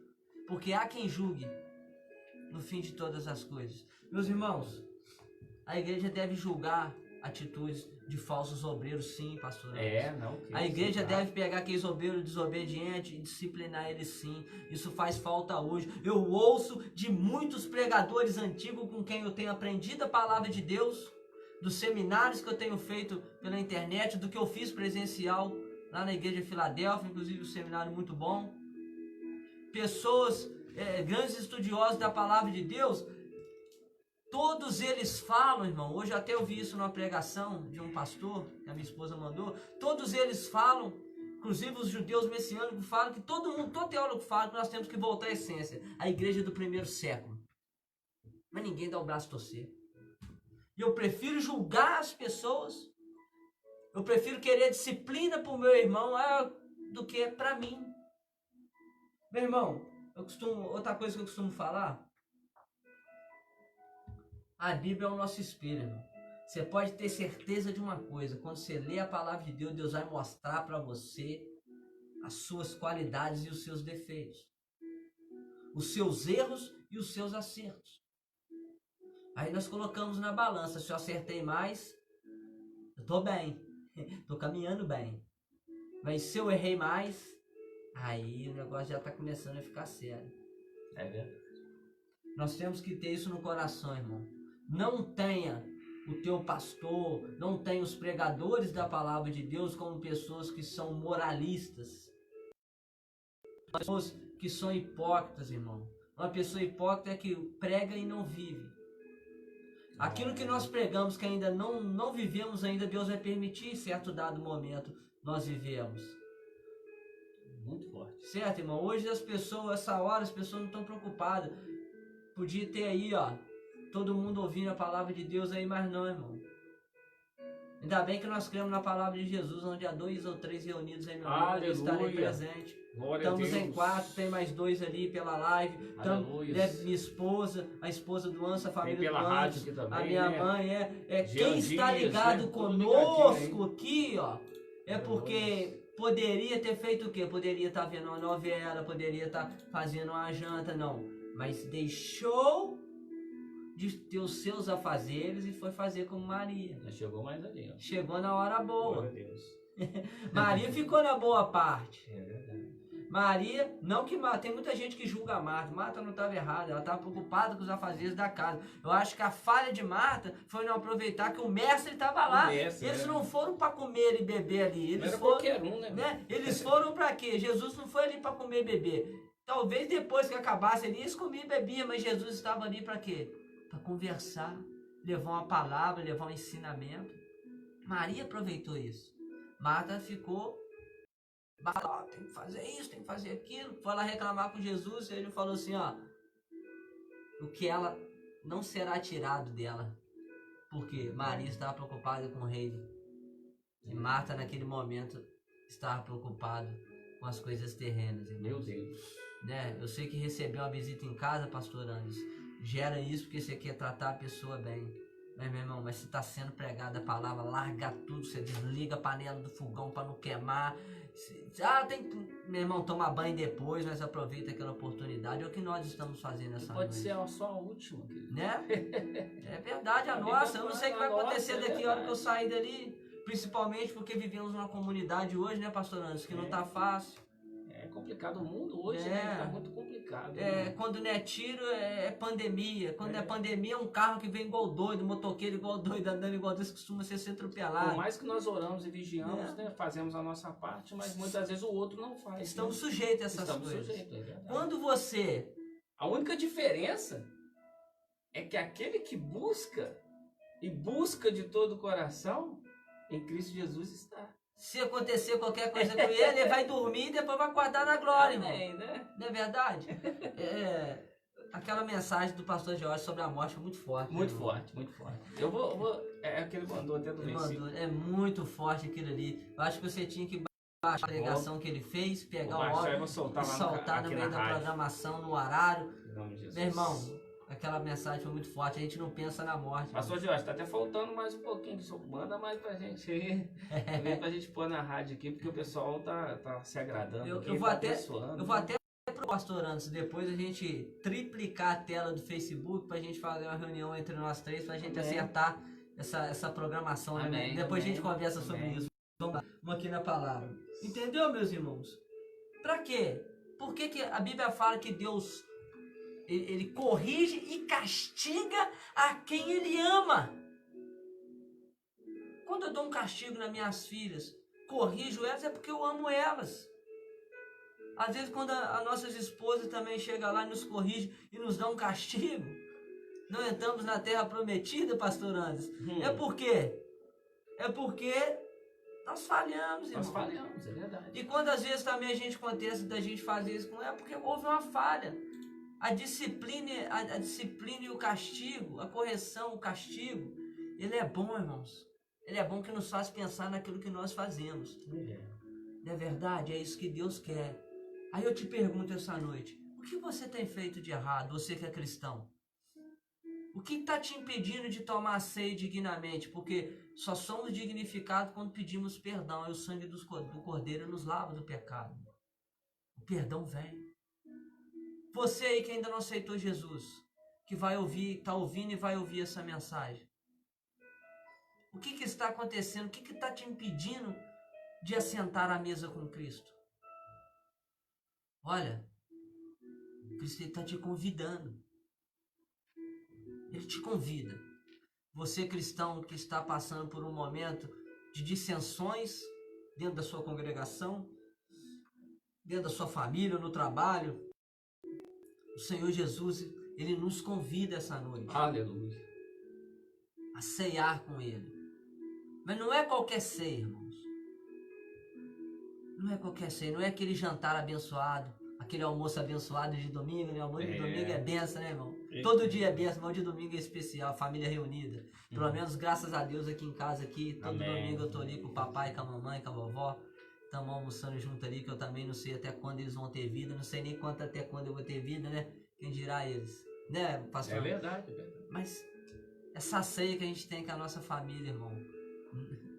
Porque há quem julgue no fim de todas as coisas. Meus irmãos, a igreja deve julgar atitudes de falsos obreiros, sim, pastor. A igreja deve pegar aqueles obreiros desobedientes e disciplinar eles, sim. Isso faz falta hoje. Eu ouço de muitos pregadores antigos com quem eu tenho aprendido a palavra de Deus, dos seminários que eu tenho feito pela internet, do que eu fiz presencial lá na igreja de Filadélfia, inclusive um seminário muito bom. Pessoas, grandes estudiosos da palavra de Deus. Todos eles falam, irmão, hoje até eu vi isso numa pregação de um pastor, que a minha esposa mandou, todos eles falam, inclusive os judeus messiânicos falam, que todo teólogo fala que nós temos que voltar à essência, a igreja do primeiro século. Mas ninguém dá o braço a torcer. E eu prefiro julgar as pessoas, eu prefiro querer disciplina para o meu irmão do que para mim. Meu irmão, outra coisa que eu costumo falar, a Bíblia é o nosso espelho, irmão. Você pode ter certeza de uma coisa, quando você lê a palavra de Deus, Deus vai mostrar para você as suas qualidades e os seus defeitos, os seus erros e os seus acertos. Aí nós colocamos na balança, se eu acertei mais, eu estou bem, estou caminhando bem. Mas se eu errei mais, aí o negócio já está começando a ficar sério. É verdade. Nós temos que ter isso no coração, irmão. Não tenha o teu pastor, não tenha os pregadores da palavra de Deus como pessoas que são moralistas. Pessoas que são hipócritas, irmão. Uma pessoa hipócrita é que prega e não vive. Aquilo que nós pregamos que ainda não vivemos ainda, Deus vai permitir em certo dado momento nós vivemos. Muito forte. Certo, irmão? Hoje as pessoas, essa hora, as pessoas não estão preocupadas. Podia ter aí, ó, todo mundo ouvindo a palavra de Deus aí, mas não, irmão. Ainda bem que nós cremos na palavra de Jesus, onde há 2 ou 3 reunidos em meu nome, eu estarei presente. Estamos em 4, tem mais 2 ali pela live. Minha esposa, a esposa do Anso, a família do Anso, a minha mãe, quem está ligado conosco aqui, ó, é porque poderia ter feito o quê? Poderia estar vendo uma novela, poderia estar fazendo uma janta, não. Mas deixou de ter os seus afazeres e foi fazer como Maria. Chegou mais ali, ó. Chegou na hora boa. Glória a Deus. Maria ficou na boa parte. É verdade. Maria, não que tem muita gente que julga a Marta. Marta não estava errada, ela estava preocupada com os afazeres da casa. Eu acho que a falha de Marta foi não aproveitar que o mestre estava lá. Eles não foram para comer e beber ali. Eles era foram, qualquer um, né? Eles foram para quê? Jesus não foi ali para comer e beber. Talvez depois que acabasse ali, eles comiam e bebiam, mas Jesus estava ali para quê? Para conversar, levar uma palavra, levar um ensinamento. Maria aproveitou isso. Marta ficou, tem que fazer isso, tem que fazer aquilo. Foi lá reclamar com Jesus e ele falou assim, ó, o que ela não será tirado dela, porque Maria estava preocupada com o reino. E Marta naquele momento estava preocupada com as coisas terrenas. Irmãos. Meu Deus. Né? Eu sei que receber uma visita em casa, pastor Andes, gera isso porque você quer tratar a pessoa bem. Mas, meu irmão, mas se está sendo pregada a palavra, larga tudo, você desliga a panela do fogão para não queimar. Tem que, meu irmão, tomar banho depois, mas aproveita aquela oportunidade. É o que nós estamos fazendo essa noite. Pode ser só a última, querido. Né? É verdade, a nossa. Eu não sei o que vai acontecer daqui a hora que eu sair dali. Principalmente porque vivemos numa comunidade hoje, né, pastor Anderson, que não está fácil. É complicado o mundo hoje, né? Tá muito complicado. Quando não é tiro, é pandemia. Quando é pandemia, é um carro que vem igual doido, motoqueiro igual doido, andando igual doido, costuma ser atropelado. Por mais que nós oramos e vigiamos, né? Fazemos a nossa parte, mas muitas vezes o outro não faz. Estamos sujeitos a essas coisas. Estamos sujeitos, é verdade. Quando você... A única diferença é que aquele que busca, e busca de todo o coração, em Cristo Jesus está. Se acontecer qualquer coisa com ele vai dormir e depois vai acordar na glória, irmão. Né? Não é verdade? Aquela mensagem do pastor Jorge sobre a morte foi muito forte. Muito forte, muito forte. Eu vou aquele mandou até do versículo. É muito forte aquilo ali. Eu acho que você tinha que baixar a pregação que ele fez, pegar o áudio e soltar no meio da programação, no horário. Em nome de Jesus. Meu irmão, aquela mensagem foi muito forte. A gente não pensa na morte. Pastor Jorge, tá até faltando mais um pouquinho. Manda mais pra gente aí. Pra gente pôr na rádio aqui, porque o pessoal tá se agradando. Eu vou até pro pastor antes, depois a gente triplicar a tela do Facebook pra gente fazer uma reunião entre nós três, pra gente acertar essa programação. Amém. Né? Depois a gente conversa sobre isso. Vamos aqui na palavra. Entendeu, meus irmãos? Pra quê? Por que a Bíblia fala que Deus... Ele corrige e castiga a quem ele ama. Quando eu dou um castigo nas minhas filhas, corrijo elas, é porque eu amo elas. Às vezes quando as nossas esposas também chegam lá e nos corrigem e nos dão um castigo, não entramos na terra prometida, pastor Andes. É por quê? É porque nós falhamos, irmão. Nós falhamos, é verdade. E quando às vezes também a gente acontece da gente fazer isso com ela, é porque houve uma falha. A disciplina e o castigo, a correção, o castigo, ele é bom, irmãos. Ele é bom que nos faz pensar naquilo que nós fazemos. Não é verdade? É isso que Deus quer. Aí eu te pergunto essa noite, o que você tem feito de errado, você que é cristão? O que está te impedindo de tomar a ceia dignamente? Porque só somos dignificados quando pedimos perdão. E o sangue do Cordeiro nos lava do pecado. O perdão vem. Você aí que ainda não aceitou Jesus, que vai ouvir, está ouvindo e vai ouvir essa mensagem. O que está acontecendo? O que está te impedindo de assentar à mesa com Cristo? Olha, Cristo está te convidando. Ele te convida. Você cristão que está passando por um momento de dissensões dentro da sua congregação, dentro da sua família, no trabalho, o Senhor Jesus, Ele nos convida essa noite. Aleluia. A ceiar com Ele. Mas não é qualquer ceia, irmãos. Não é qualquer ceia, não é aquele jantar abençoado, aquele almoço abençoado de domingo, né? Almoço de domingo é benção, né, irmão? Todo dia é benção, mas o de domingo é especial, família reunida. Pelo menos, graças a Deus, aqui em casa, aqui, todo domingo eu tô ali com o papai, com a mamãe, com a vovó. Estamos almoçando junto ali, que eu também não sei até quando eles vão ter vida, não sei nem até quando eu vou ter vida, né? Quem dirá eles, né, pastor? É verdade, é verdade. Mas essa ceia que a gente tem com a nossa família, irmão,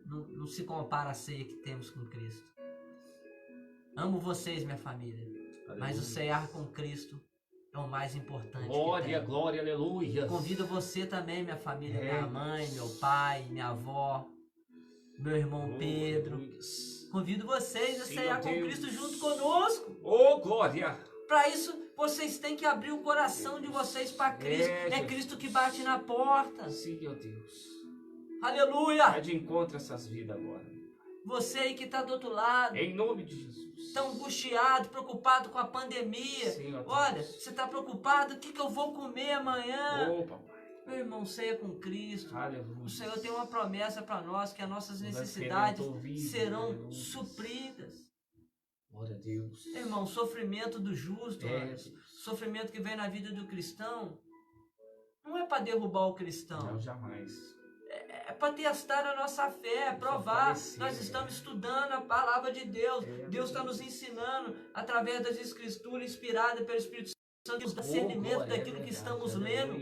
não se compara à ceia que temos com Cristo. Amo vocês, minha família, mas o cear com Cristo é o mais importante. Glória, glória, aleluia. Convido você também, minha família, minha mãe, meu pai, minha avó, meu irmão Pedro. Convido vocês a cear com Cristo junto conosco. Oh, glória! Para isso, vocês têm que abrir o coração de vocês para Cristo. É Cristo que bate na porta. Sim, meu Deus. Aleluia! Vai de encontro a essas vidas agora. Você aí que está do outro lado. Em nome de Jesus. Tão angustiado, preocupado com a pandemia. Sim, olha, você está preocupado? O que eu vou comer amanhã? Oh, papai. Meu irmão, ceia com Cristo. Aleluia. O Senhor tem uma promessa para nós, que as nossas necessidades serão supridas. Glória a Deus. Irmão, sofrimento do justo, sofrimento que vem na vida do cristão, não é para derrubar o cristão. Não, jamais. É para testar a nossa fé, provar. Nós estamos estudando a palavra de Deus. Deus está nos ensinando, através das escrituras, inspiradas pelo Espírito Santo, o discernimento daquilo que estamos lendo.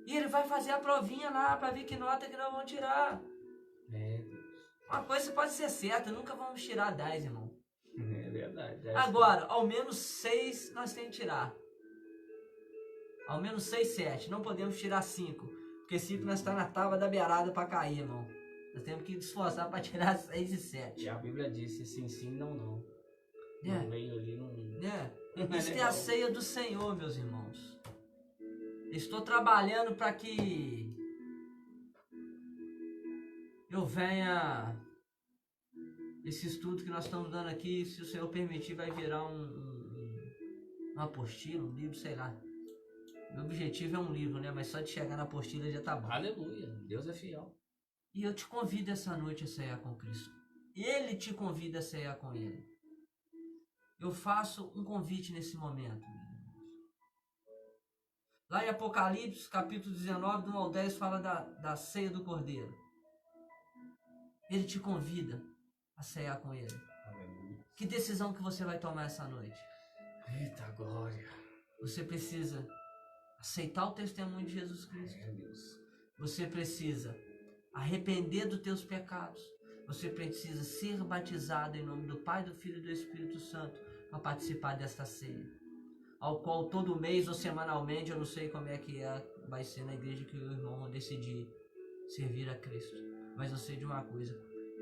E Ele vai fazer a provinha lá, para ver que nota que nós vamos tirar. Uma coisa pode ser certa, nunca vamos tirar 10, irmão. É verdade. Agora, ao menos 6 nós temos que tirar. Ao menos 6, 7. Não podemos tirar 5. Porque 5 nós estamos na tábua da beirada para cair, irmão. Nós temos que esforçar para tirar 6 e 7. E a Bíblia disse sim, não. No meio ali não... Isso é a ceia do Senhor, meus irmãos. Estou trabalhando para que eu venha... Esse estudo que nós estamos dando aqui, se o Senhor permitir, vai virar um apostila, um livro, sei lá. Meu objetivo é um livro, né? Mas só de chegar na apostila já tá bom. Aleluia, Deus é fiel. E eu te convido essa noite a ceiar com Cristo. Ele te convida a ceiar com Ele. Eu faço um convite nesse momento. Lá em Apocalipse, capítulo 19, do 1 ao 10, fala da ceia do Cordeiro. Ele te convida a ceiar com Ele. Aleluia. Que decisão que você vai tomar essa noite? Eita glória. Você precisa aceitar o testemunho de Jesus Cristo. Deus. Você precisa arrepender dos teus pecados. Você precisa ser batizado em nome do Pai, do Filho e do Espírito Santo para participar desta ceia. Ao qual todo mês ou semanalmente, eu não sei como é que vai ser na igreja que o irmão decidir servir a Cristo. Mas eu sei de uma coisa.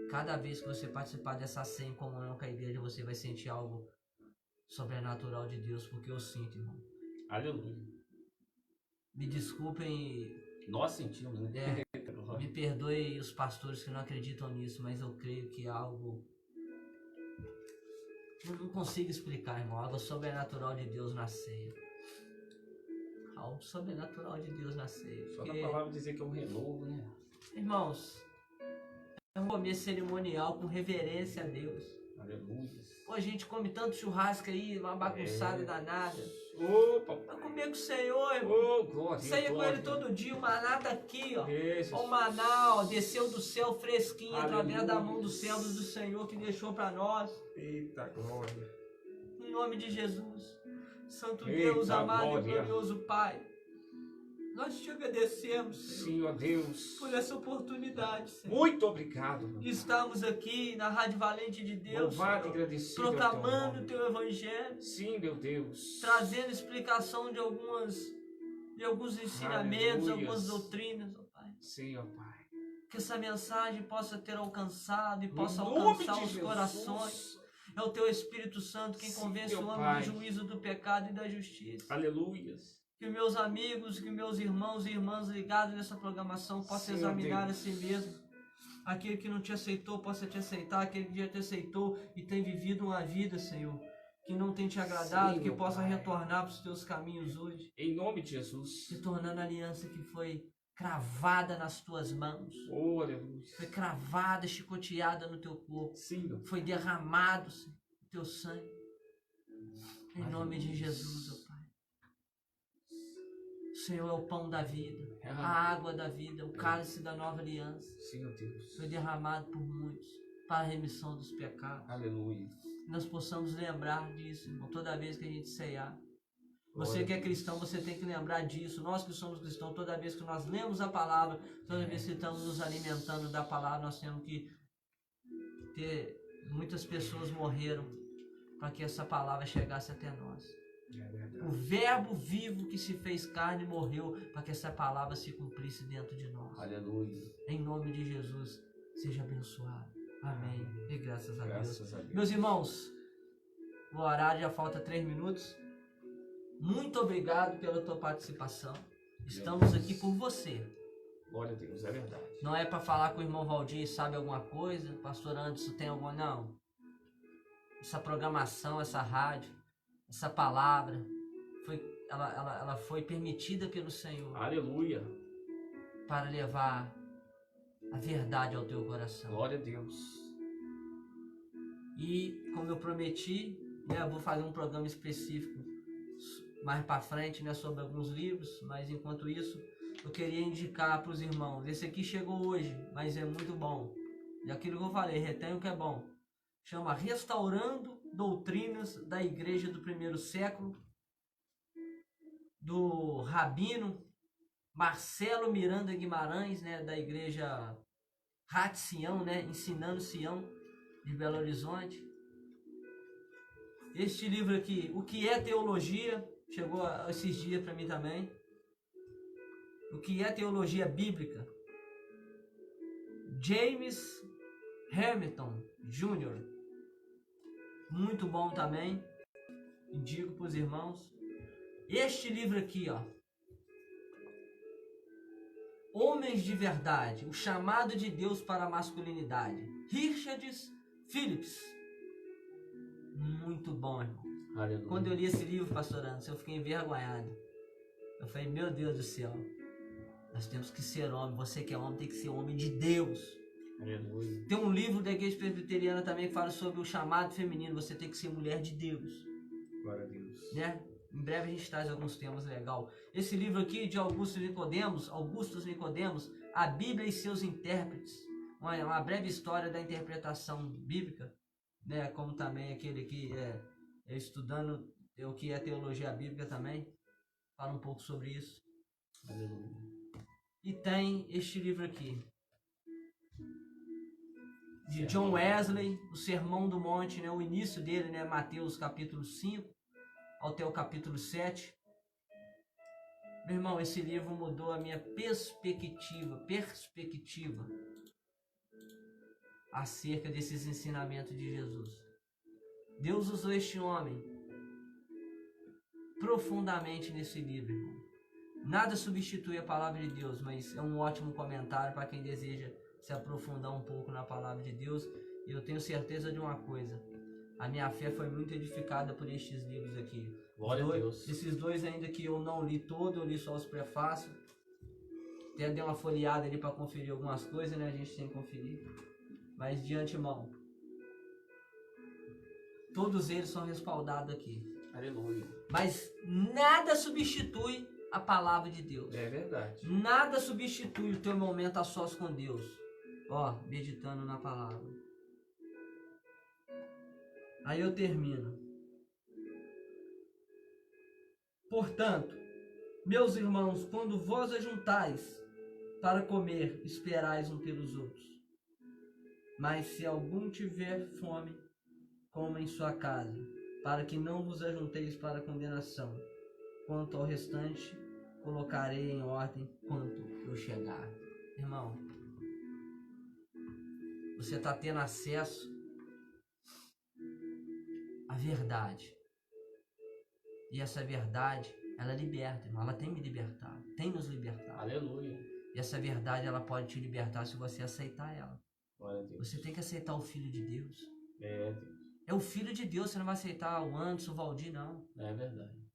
Cada vez que você participar dessa ceia em comunhão com a igreja, você vai sentir algo sobrenatural de Deus, porque eu sinto, irmão. Aleluia. Me desculpem. Nós sentimos, né? Me perdoe os pastores que não acreditam nisso, mas eu creio que é algo... Eu não consigo explicar, irmão. Algo sobrenatural de Deus na ceia. Algo sobrenatural de Deus na ceia. Só na palavra dizer que é um renovo, né? Irmãos, é um comer cerimonial com reverência a Deus. Aleluia. Pô, a gente come tanto churrasco aí, uma bagunçada danada. Opa! Vai comer com o Senhor, irmão. Oh, glória. Ceia com Ele todo dia, o maná tá aqui, ó. Jesus. O maná, ó, desceu do céu fresquinho, através da mão dos servos do Senhor que deixou para nós. Eita glória. Em nome de Jesus. Santo Eita, Deus, amado glória. e glorioso Pai. Nós te agradecemos, Senhor, Sim, ó Deus. por essa oportunidade, Senhor. Muito obrigado. Estamos aqui na Rádio Valente de Deus, Louvado e Senhor, agradecido. proclamando o teu evangelho, Sim, meu Deus. trazendo explicação de alguns ensinamentos, Aleluia. algumas doutrinas, ó Pai. Sim, ó Pai. Que essa mensagem possa ter alcançado e possa Em nome alcançar de os Jesus. corações. É o teu Espírito Santo quem Sim, convence meu o homem Pai. do juízo, do pecado e da justiça. Aleluias. Que meus amigos, que meus irmãos e irmãs ligados nessa programação possam Sim, examinar a Deus. si mesmo. Aquele que não te aceitou possa te aceitar, aquele que já te aceitou e tem vivido uma vida, Senhor, que não tem te agradado, Sim, que meu possa Pai. retornar para os teus caminhos hoje, Em nome de Jesus. se tornando a aliança que foi cravada nas tuas mãos. Oh, aleluia. Foi cravada, chicoteada no teu corpo. Sim, meu. Foi derramado, Senhor, o teu sangue. Em nome de Jesus, ó Pai. O Senhor é o pão da vida, a água da vida, o cálice da nova aliança. Sim, meu Deus. Foi derramado por muitos para a remissão dos pecados. Aleluia. Nós possamos lembrar disso, irmão, toda vez que a gente ceiar. Você que é cristão, você tem que lembrar disso. Nós que somos cristãos, toda vez que nós lemos a palavra, toda vez que estamos nos alimentando da palavra, nós temos que ter... Muitas pessoas morreram para que essa palavra chegasse até nós. O verbo vivo que se fez carne morreu para que essa palavra se cumprisse dentro de nós. Aleluia. Em nome de Jesus, seja abençoado. Amém. E graças a Graças Deus. a Deus. Meus irmãos, o horário já falta 3 minutos. Muito obrigado pela tua participação. Estamos aqui por você. Glória a Deus, é verdade. Não é para falar com o irmão Valdir, sabe alguma coisa? Pastor Anderson tem alguma... Não. Essa programação, essa rádio, essa palavra, ela foi permitida pelo Senhor. Aleluia. Para levar a verdade ao teu coração. Glória a Deus. E, como eu prometi, né, eu vou fazer um programa específico mais para frente, né, sobre alguns livros, mas enquanto isso, eu queria indicar para os irmãos. Esse aqui chegou hoje, mas é muito bom. E aquilo que eu falei, retém o que é bom. Chama Restaurando Doutrinas da Igreja do Primeiro Século, do Rabino Marcelo Miranda Guimarães, né, da Igreja Rat Sião, né, Ensinando Sião, de Belo Horizonte. Este livro aqui, O que é Teologia, chegou esses dias para mim também. O que é Teologia Bíblica? James Hamilton Jr. Muito bom também. Indico para os irmãos. Este livro aqui, ó. Homens de Verdade, o chamado de Deus para a masculinidade. Richard Phillips. Muito bom, irmão. Aleluia. Quando eu li esse livro, pastor Anderson, eu fiquei envergonhado. Eu falei, meu Deus do céu. Nós temos que ser homem. Você que é homem tem que ser homem de Deus. Aleluia. Tem um livro da Igreja Presbiteriana também que fala sobre o chamado feminino. Você tem que ser mulher de Deus. Glória a Deus. Né? Em breve a gente traz alguns temas legais. Esse livro aqui de Augusto Nicodemos, A Bíblia e seus intérpretes. Uma breve história da interpretação bíblica. Né? Como também aquele que é estudando o que é teologia bíblica também. Fala um pouco sobre isso. Aleluia. E tem este livro aqui. De John Wesley, o Sermão do Monte, né? O início dele, né? Mateus capítulo 5 até o capítulo 7. Meu irmão, esse livro mudou a minha perspectiva acerca desses ensinamentos de Jesus. Deus usou este homem profundamente nesse livro, irmão. Nada substitui a palavra de Deus, mas é um ótimo comentário para quem deseja se aprofundar um pouco na palavra de Deus. E eu tenho certeza de uma coisa: a minha fé foi muito edificada por estes livros aqui. Glória a Deus. Esses dois ainda que eu não li todo, eu li só os prefácios. Até dei uma folheada ali para conferir algumas coisas, né? A gente tem que conferir. Mas de antemão, todos eles são respaldados aqui. Aleluia. Mas nada substitui a palavra de Deus. É verdade. Nada substitui o teu momento a sós com Deus. Ó, meditando na palavra. Aí eu termino. Portanto, meus irmãos, quando vós ajuntais para comer, esperais um pelos outros. Mas se algum tiver fome, coma em sua casa, para que não vos ajunteis para condenação. Quanto ao restante, colocarei em ordem quando eu chegar. Irmão, você está tendo acesso à verdade. E essa verdade, ela liberta, irmão. Ela tem me libertado, tem nos libertado. Aleluia. E essa verdade, ela pode te libertar se você aceitar ela. Glória a Deus. Você tem que aceitar o Filho de Deus. É, Deus. É o Filho de Deus, você não vai aceitar o Anderson, o Valdir, não. É verdade.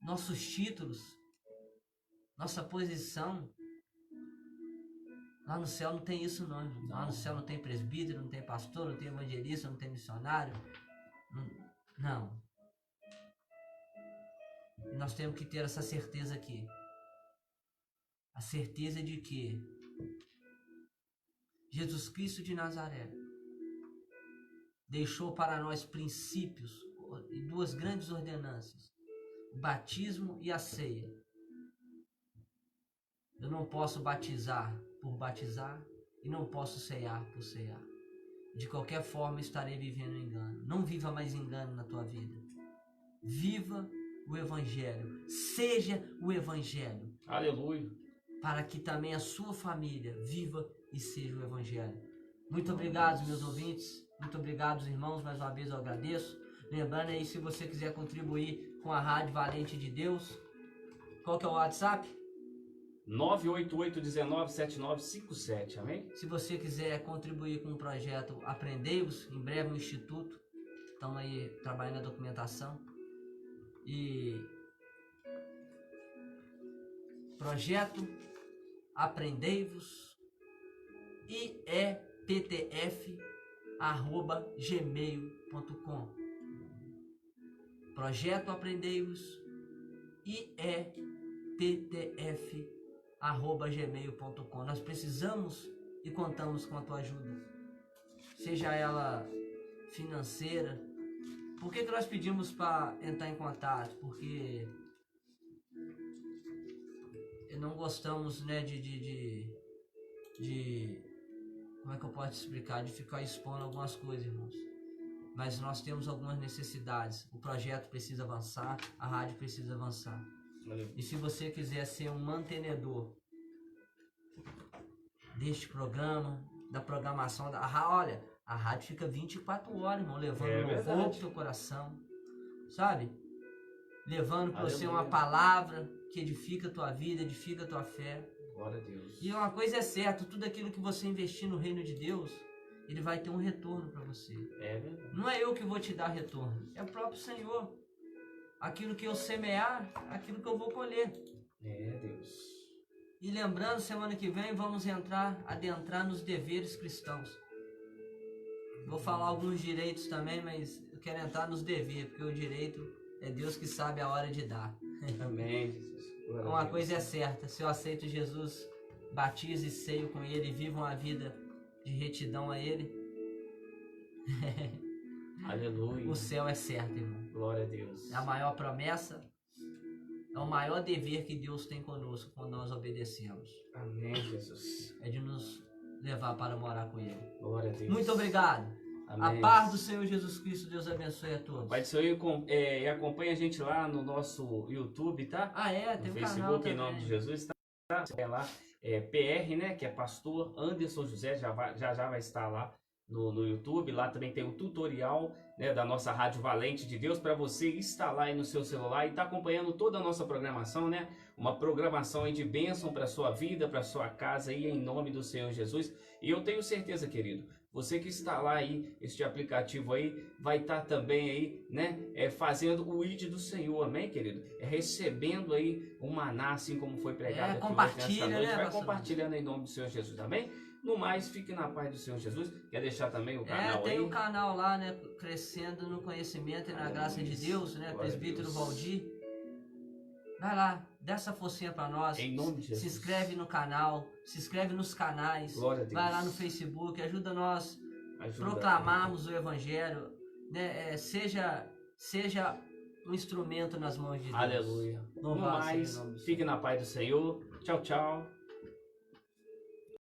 Nossos títulos, Nossa posição, lá no céu não tem isso não, irmão. Lá no céu não tem presbítero, não tem pastor, não tem evangelista, não tem missionário. Não. E nós temos que ter essa certeza aqui. A certeza de que Jesus Cristo de Nazaré deixou para nós princípios e duas grandes ordenanças: o batismo e a ceia. Eu não posso batizar por batizar e não posso ceiar por ceiar. De qualquer forma estarei vivendo engano. Não viva mais engano na tua vida. Viva o Evangelho. Seja o Evangelho. Aleluia. Para que também a sua família viva e seja o Evangelho. Muito obrigado, meus ouvintes. Muito obrigado, irmãos. Mais uma vez eu agradeço. Lembrando aí, se você quiser contribuir com a Rádio Valente de Deus, qual que é o WhatsApp? 988197957, amém? Se você quiser contribuir com o projeto Aprendei-vos, em breve no Instituto, estão aí trabalhando a documentação. E projeto Aprendei-vos ieptf@gmail.com. Projeto Aprendei-vos ieptf@gmail.com. Nós precisamos e contamos com a tua ajuda, seja ela financeira. Por que nós pedimos para entrar em contato? Porque não gostamos, né, como é que eu posso explicar? De ficar expondo algumas coisas, irmãos. Mas nós temos algumas necessidades. O projeto precisa avançar, a rádio precisa avançar. E se você quiser ser um mantenedor deste programa, da programação da olha, a rádio fica 24 horas, irmão, levando louvor pro teu coração, sabe? Levando para você uma palavra que edifica a tua vida, edifica a tua fé. Glória a Deus. E uma coisa é certa, tudo aquilo que você investir no reino de Deus, ele vai ter um retorno para você. É verdade. Não é eu que vou te dar retorno, é o próprio Senhor. Aquilo que eu semear, aquilo que eu vou colher. É, Deus. E lembrando, semana que vem vamos adentrar nos deveres cristãos. Vou falar alguns direitos também, mas eu quero entrar nos deveres, porque o direito é Deus que sabe a hora de dar. Amém, Jesus. Uma coisa é certa, se eu aceito Jesus, batizo e ceio com Ele e vivo uma vida de retidão a Ele, aleluia. O céu é certo, irmão. Glória a Deus. É a maior promessa, é o maior dever que Deus tem conosco quando nós obedecemos. Amém, Jesus. É de nos levar para morar com Ele. Glória a Deus. Muito obrigado. Amém. A paz do Senhor Jesus Cristo, Deus abençoe a todos. Pai do Senhor, e acompanha a gente lá no nosso YouTube, tá? Tem no um canal Facebook, também. em nome de Jesus, tá? É lá, PR, né? Que é Pastor Anderson José, já vai estar lá no YouTube. Lá também tem o tutorial, né, da nossa Rádio Valente de Deus para você instalar aí no seu celular e tá acompanhando toda a nossa programação, né? Uma programação aí de bênção para sua vida, para sua casa aí, em nome do Senhor Jesus. E eu tenho certeza, querido, você que instalar aí este aplicativo aí, vai estar também aí, né, fazendo o ID do Senhor, amém, querido? Recebendo aí o maná, assim como foi pregado aqui hoje nessa noite. Né, vai compartilhando em nome do Senhor Jesus, amém? No mais, fique na paz do Senhor Jesus. Quer deixar também o canal aí? Tem o canal lá, né, crescendo no conhecimento e na graça de Deus, né, Presbítero Valdir. Vai lá, dá essa forcinha pra nós. Em nome de Jesus. Se inscreve no canal, se inscreve nos canais. Glória a Deus. Vai lá no Facebook, ajuda nós proclamarmos o Evangelho, né? Seja um instrumento nas mãos de Deus. Aleluia. No Louvado mais, seja o nome do fique na paz do Senhor. Tchau, tchau.